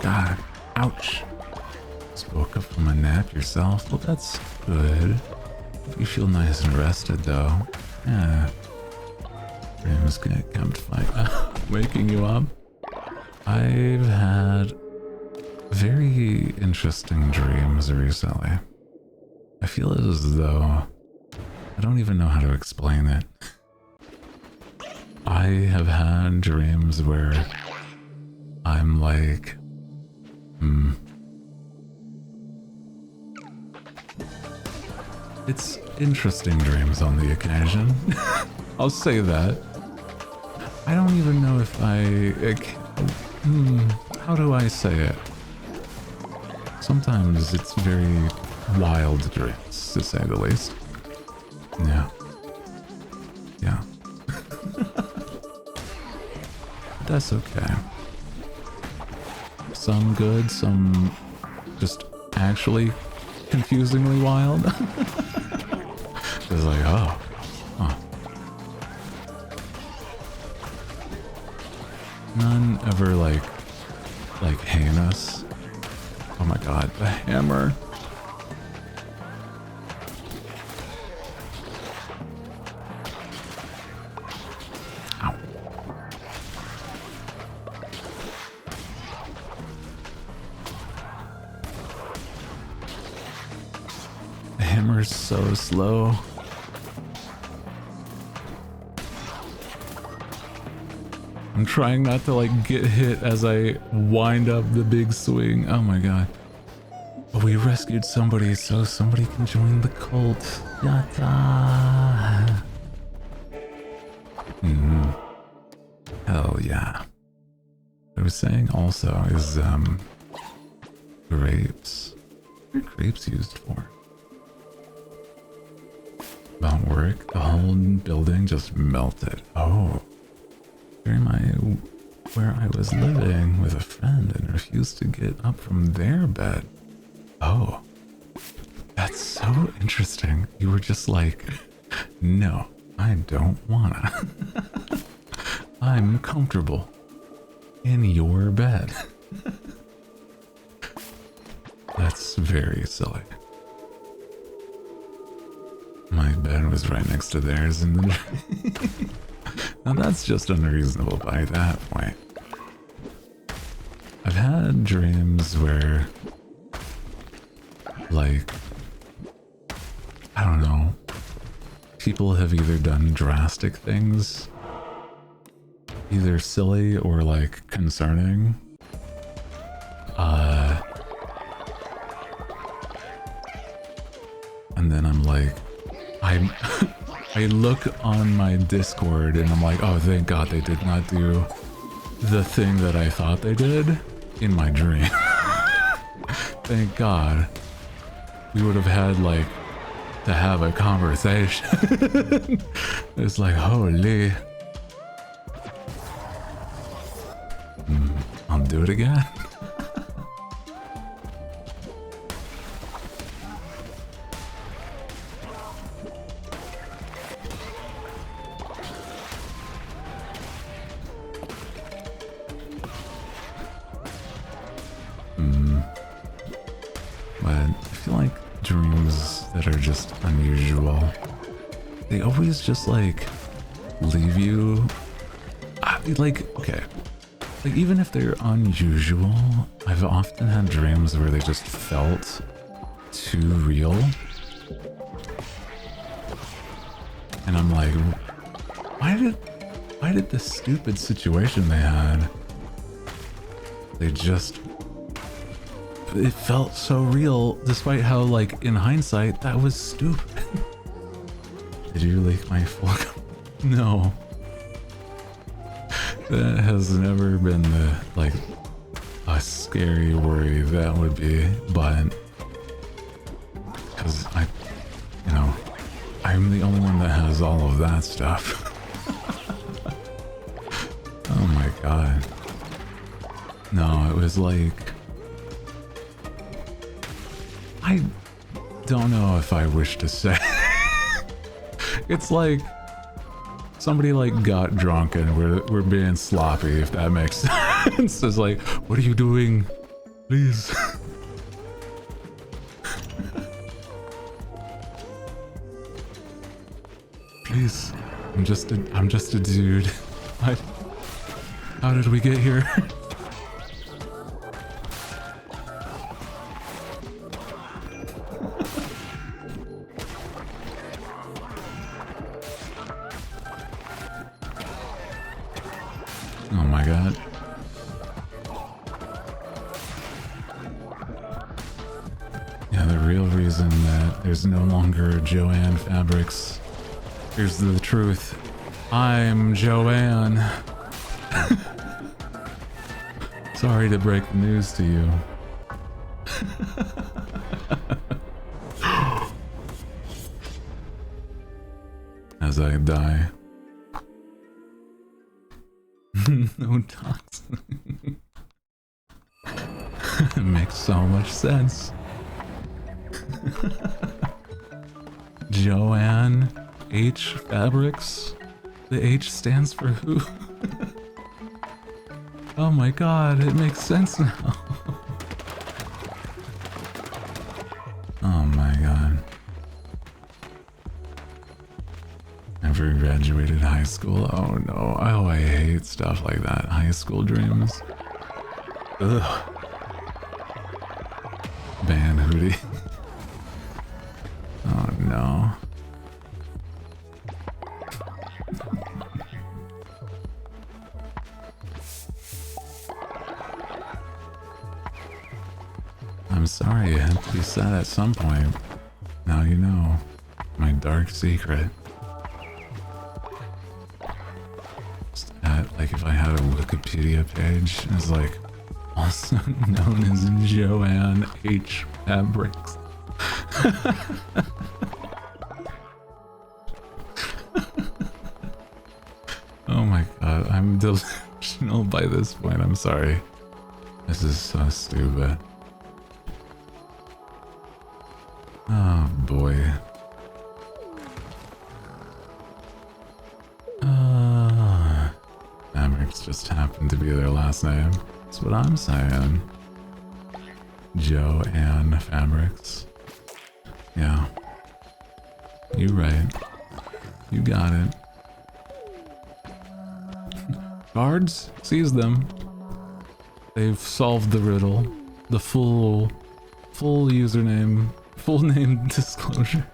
God, ouch. Just woke up from a nap yourself. Well, that's good. If you feel nice and rested, though. Yeah. I'm just gonna come to fight. Waking you up. I've had very interesting dreams recently. I feel as though I don't even know how to explain it. I have had dreams where I'm like, it's interesting dreams on the occasion. I'll say that. I don't even know if how do I say it? Sometimes it's very wild dreams, to say the least. Yeah. Yeah. That's okay. Some good, some just actually confusingly wild. It's like, oh, huh. None ever like heinous. Oh my god, the hammer. Ow. The hammer's so slow. I'm trying not to like get hit as I wind up the big swing. Oh my god. But we rescued somebody so somebody can join the cult. Yatta! Hell yeah. What I was saying also is, grapes. What are grapes used for? About work, the whole building just melted. Oh. Where I was living with a friend and refused to get up from their bed. Oh. That's so interesting. You were just like, no, I don't wanna. I'm comfortable in your bed. That's very silly. My bed was right next to theirs in the dream. Now that's just unreasonable by that point. I've had dreams where, like, I don't know, people have either done drastic things, either silly or like concerning. And then I'm like, I look on my Discord and I'm like, oh, thank God they did not do the thing that I thought they did in my dream. Thank God. We would have had like to have a conversation. It's like, holy. I'll do it again. But I feel like dreams that are just unusual, they always just like leave you like, okay, like even if they're unusual, I've often had dreams where they just felt too real, and I'm like, why did this stupid situation they had, it felt so real, despite how, like, in hindsight, that was stupid. Did you leak my full? No. That has never been the, like, a scary worry that would be, but, because I'm the only one that has all of that stuff. Oh my god. No, it was like, I don't know if I wish to say. It's like somebody like got drunk and we're being sloppy, if that makes sense. It's like, what are you doing? Please. Please. I'm just a dude. How did we get here? Oh my god. Yeah, the real reason that there's no longer Joanne Fabrics. Here's the truth. I'm Joanne. Sorry to break the news to you. As I die. No toxin. It makes so much sense. Joanne H Fabrics. The H stands for who? Oh my god, it makes sense now. Oh my god. Never graduated high school. Oh no. Oh, I hate stuff like that. High school dreams. Ugh. Ban Hooty. Oh no. I'm sorry, it had to be said at some point. Now you know. My dark secret. Just like if I had a Wikipedia page, it's like also known as Joanne H. Fabrics. Oh my god, I'm delusional by this point, I'm sorry. This is so stupid. Oh boy. Fabrics just happened to be their last name. That's what I'm saying. Joanne Fabrics. Yeah. You right. You got it. Guards, seize them. They've solved the riddle. The full username, full name disclosure.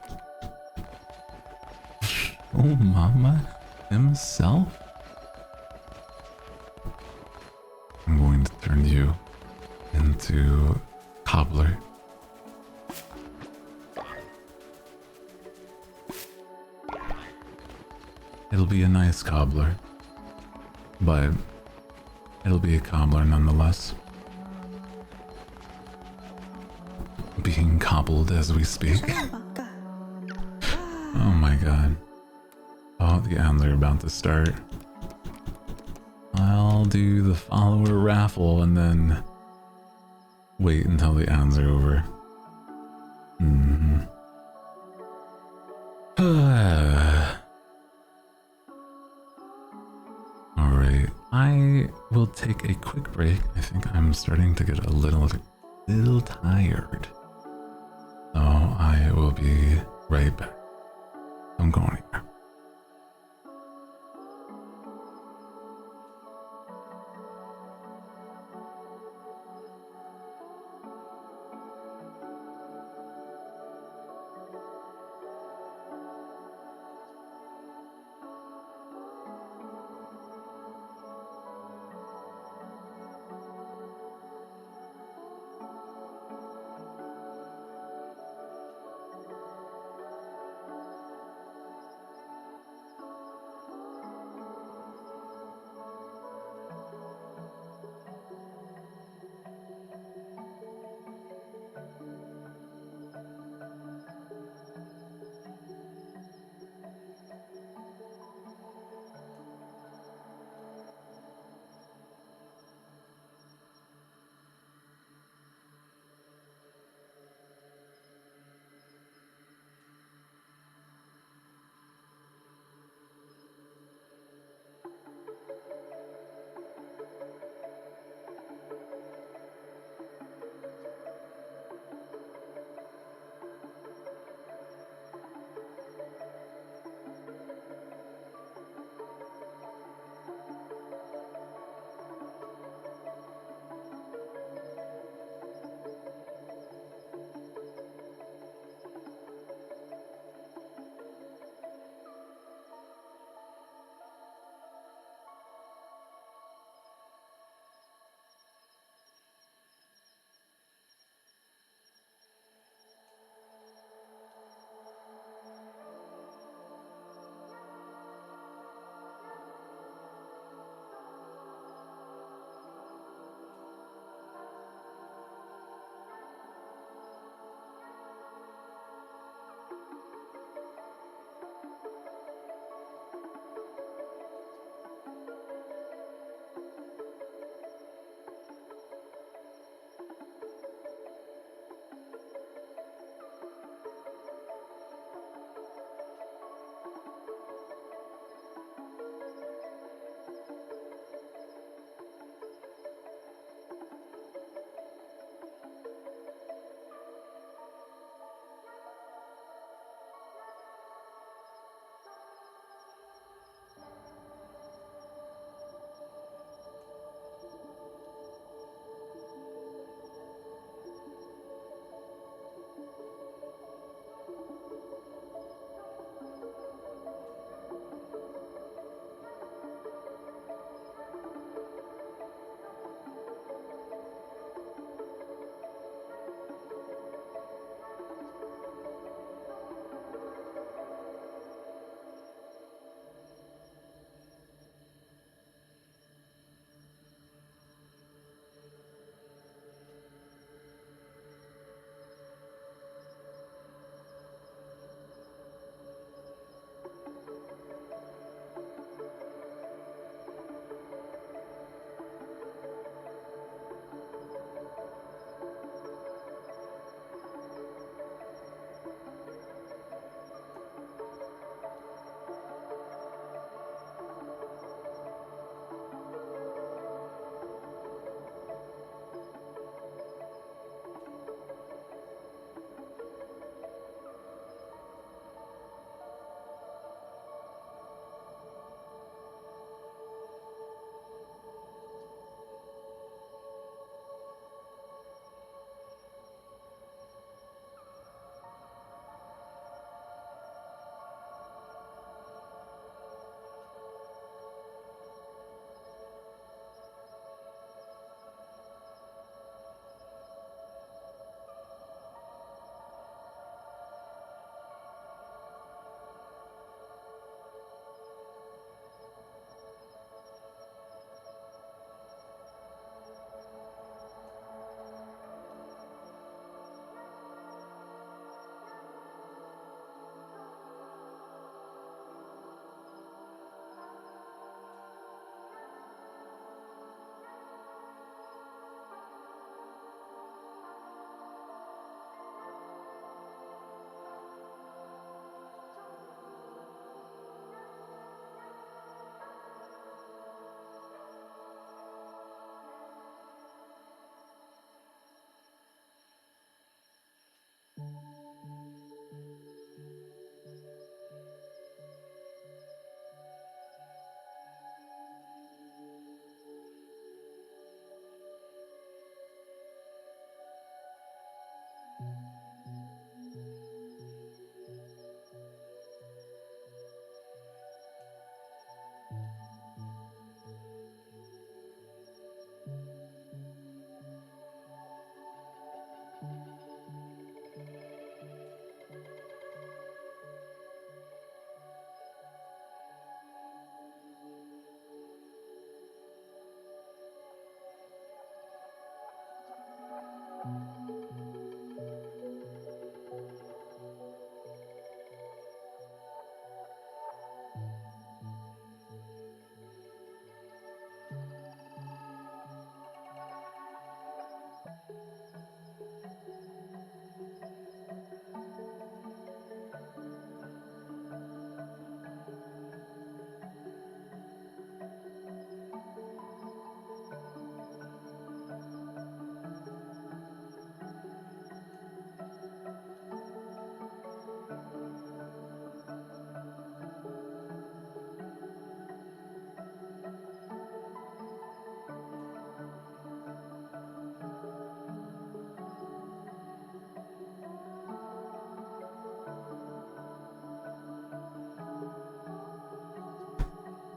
Oh, mama himself? I'm going to turn you into cobbler. It'll be a nice cobbler, but it'll be a cobbler nonetheless. Being cobbled as we speak. Oh my god. Oh, the ads are about to start. I'll do the follower raffle and then wait until the ads are over. Alright, I will take a quick break. I think I'm starting to get a little tired. So I will be right back. Don't go anywhere.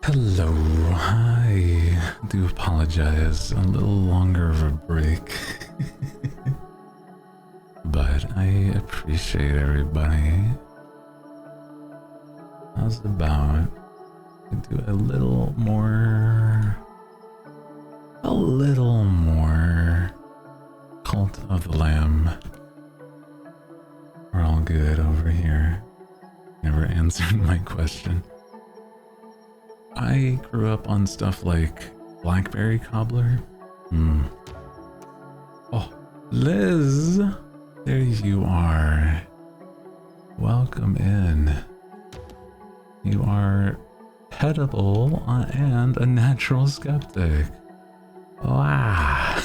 Hello, I do apologize, a little longer of a break, but I appreciate everybody. How's about do a little more Cult of the Lamb. We're all good over here. Never answered my question. I grew up on stuff like Blackberry Cobbler. Oh, Liz! There you are. Welcome in. You are petable and a natural skeptic. Wow.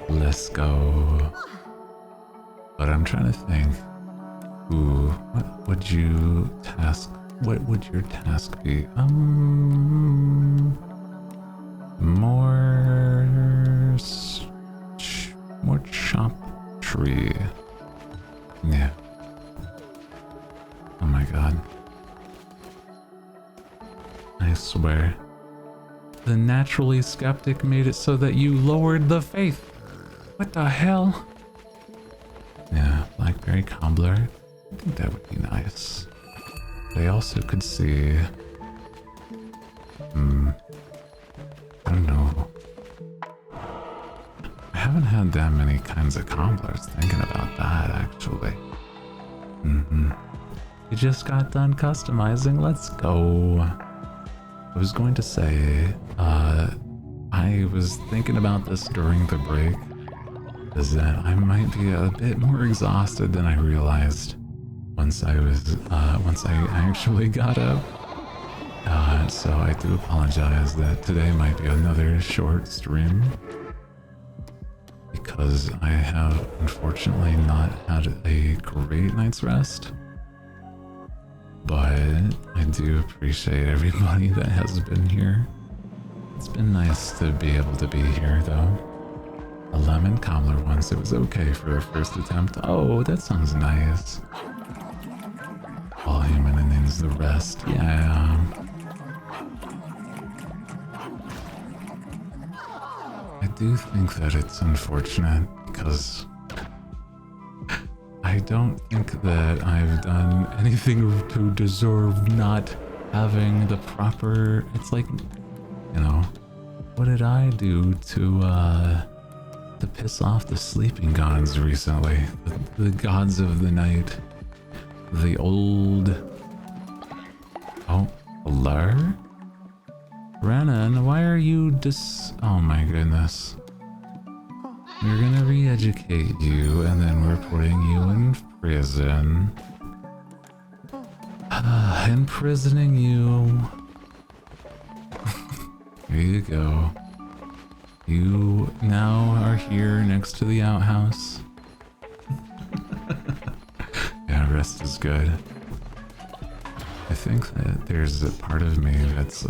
Let's go. But I'm trying to think. Ooh, what would your task be? More chop tree. Yeah. Oh my god. I swear. The naturally skeptic made it so that you lowered the faith. What the hell? Yeah, Blackberry Cobbler. I think that would be nice. They also could see... I don't know. I haven't had that many kinds of cobblers, thinking about that, actually. You just got done customizing, let's go. I was going to say, I was thinking about this during the break, is that I might be a bit more exhausted than I realized once I actually got up. So I do apologize that today might be another short stream, because I have unfortunately not had a great night's rest. But I do appreciate everybody that has been here. It's been nice to be able to be here, though. A lemon cobbler once, it was okay for a first attempt. Oh, that sounds nice. All human and things the rest, yeah. I do think that it's unfortunate because I don't think that I've done anything to deserve not having the proper... It's like, you know, what did I do to piss off the sleeping gods recently? The gods of the night. The old... Oh, hello? Renan, why are you oh my goodness. We're gonna re-educate you, and then we're putting you in prison. Imprisoning you. Here you go. You now are here next to the outhouse. Yeah, rest is good. I think that there's a part of me that's,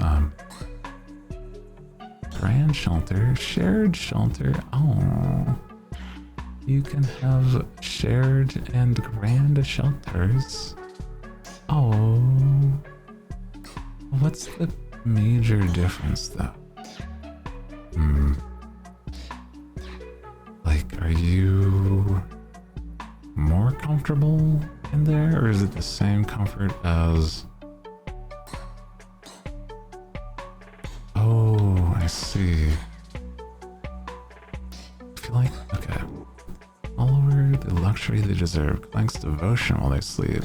grand shelter, shared shelter. Oh, you can have shared and grand shelters. Oh, what's the major difference though? Like, Like, are you more comfortable in there, or is it the same comfort as... Oh, I see. I feel like, okay. Follower the luxury they deserve, collects devotion while they sleep.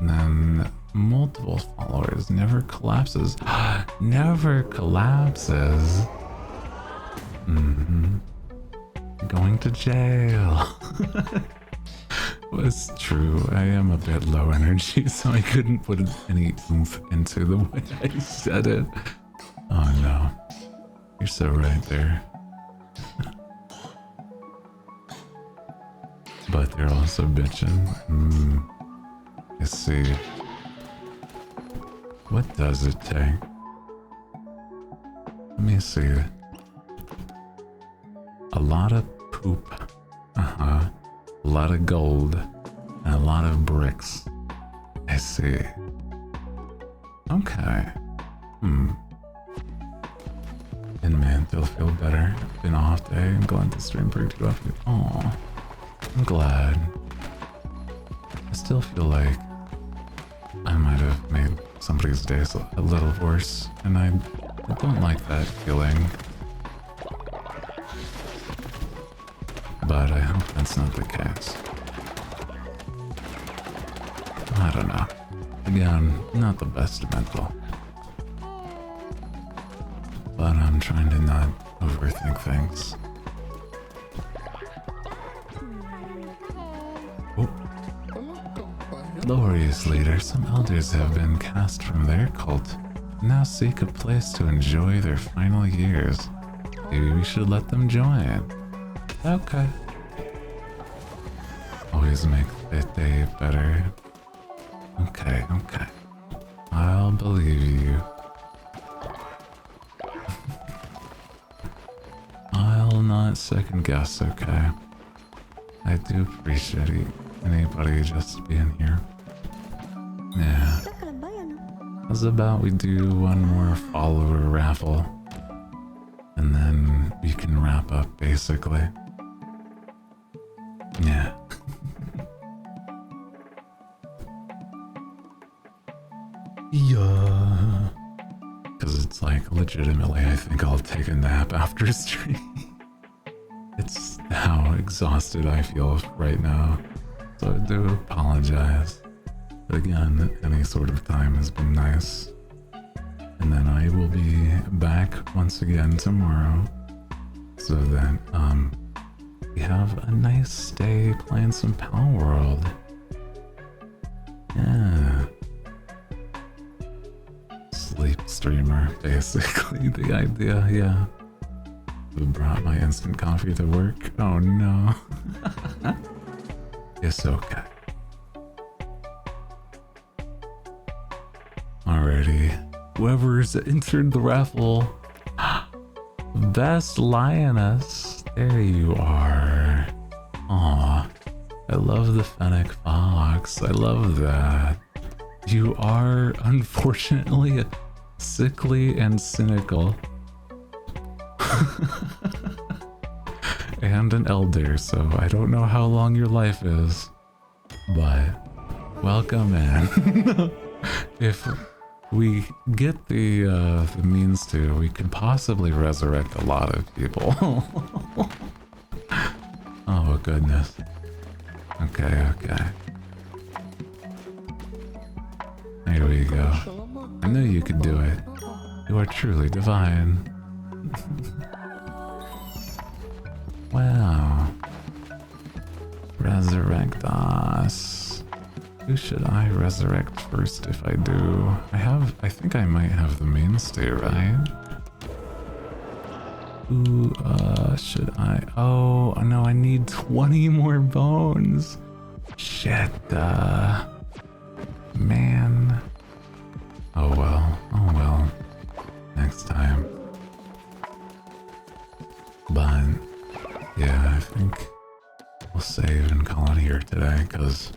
And then multiple followers, never collapses. Never collapses. Going to jail. Well, it's true. I am a bit low energy, so I couldn't put any oomph into the way I said it. Oh no. You're so right there. But they're also bitching. I see. What does it take? Let me see. A lot of poop. A lot of gold. And a lot of bricks. I see. Okay. And man, they'll feel better. Been off day. I'm glad the stream perked you up. Aw. I'm glad. I still feel like I might have made somebody's days a little worse, and I don't like that feeling. But I hope that's not the case. I don't know. Again, not the best mental. But I'm trying to not overthink things. Glorious leader, some elders have been cast from their cult and now seek a place to enjoy their final years. Maybe we should let them join. Okay. Always make the day better. Okay. I'll believe you. I'll not second guess, okay? I do appreciate anybody just being here. Yeah. How's about we do one more follower raffle? And then we can wrap up, basically. Yeah. Yeah. Because it's like, legitimately, I think I'll take a nap after stream. It's how exhausted I feel right now. So I do apologize. But again, any sort of time has been nice. And then I will be back once again tomorrow. So that, we have a nice day playing some Pal World. Yeah. Sleep streamer, basically, the idea, yeah. Who brought my instant coffee to work? Oh no. It's okay. Alrighty. Whoever's entered the raffle. Best Lioness. There you are. Aw. I love the Fennec Fox. I love that. You are, unfortunately, sickly and cynical. And an elder, so I don't know how long your life is. But, welcome in. If we get the means to, we could possibly resurrect a lot of people. Oh goodness. Okay. There we go. I knew you could do it. You are truly divine. Wow. Resurrect us. Who should I resurrect first if I do? I think I might have the means to, right? Who, should I? Oh, no, I need 20 more bones. Shit, man. Oh well. Next time. But, yeah, I think we'll save and call it here today, because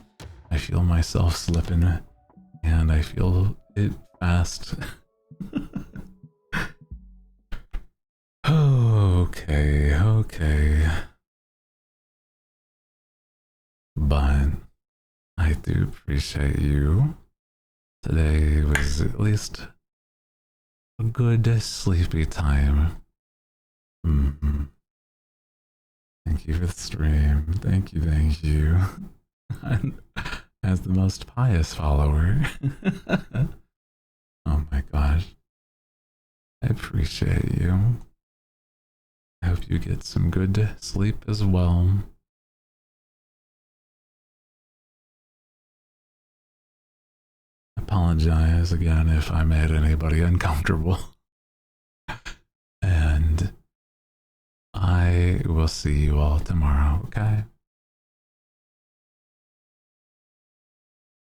I feel myself slipping, and I feel it fast. Okay. but I do appreciate you. Today was at least a good sleepy time. Mm-hmm. Thank you for the stream. Thank you. As the most pious follower. Oh my gosh. I appreciate you. I hope you get some good sleep as well. Apologize again if I made anybody uncomfortable. And I will see you all tomorrow, okay?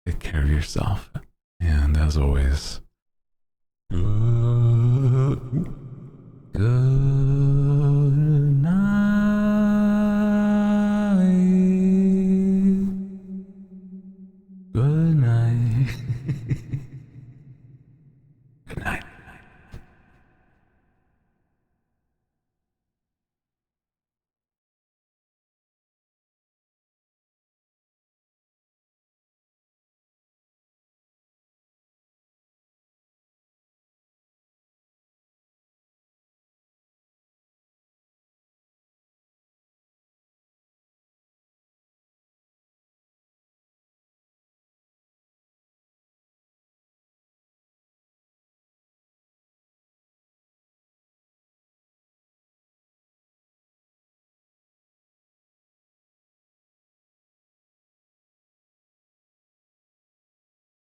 Take care of yourself. And as always, good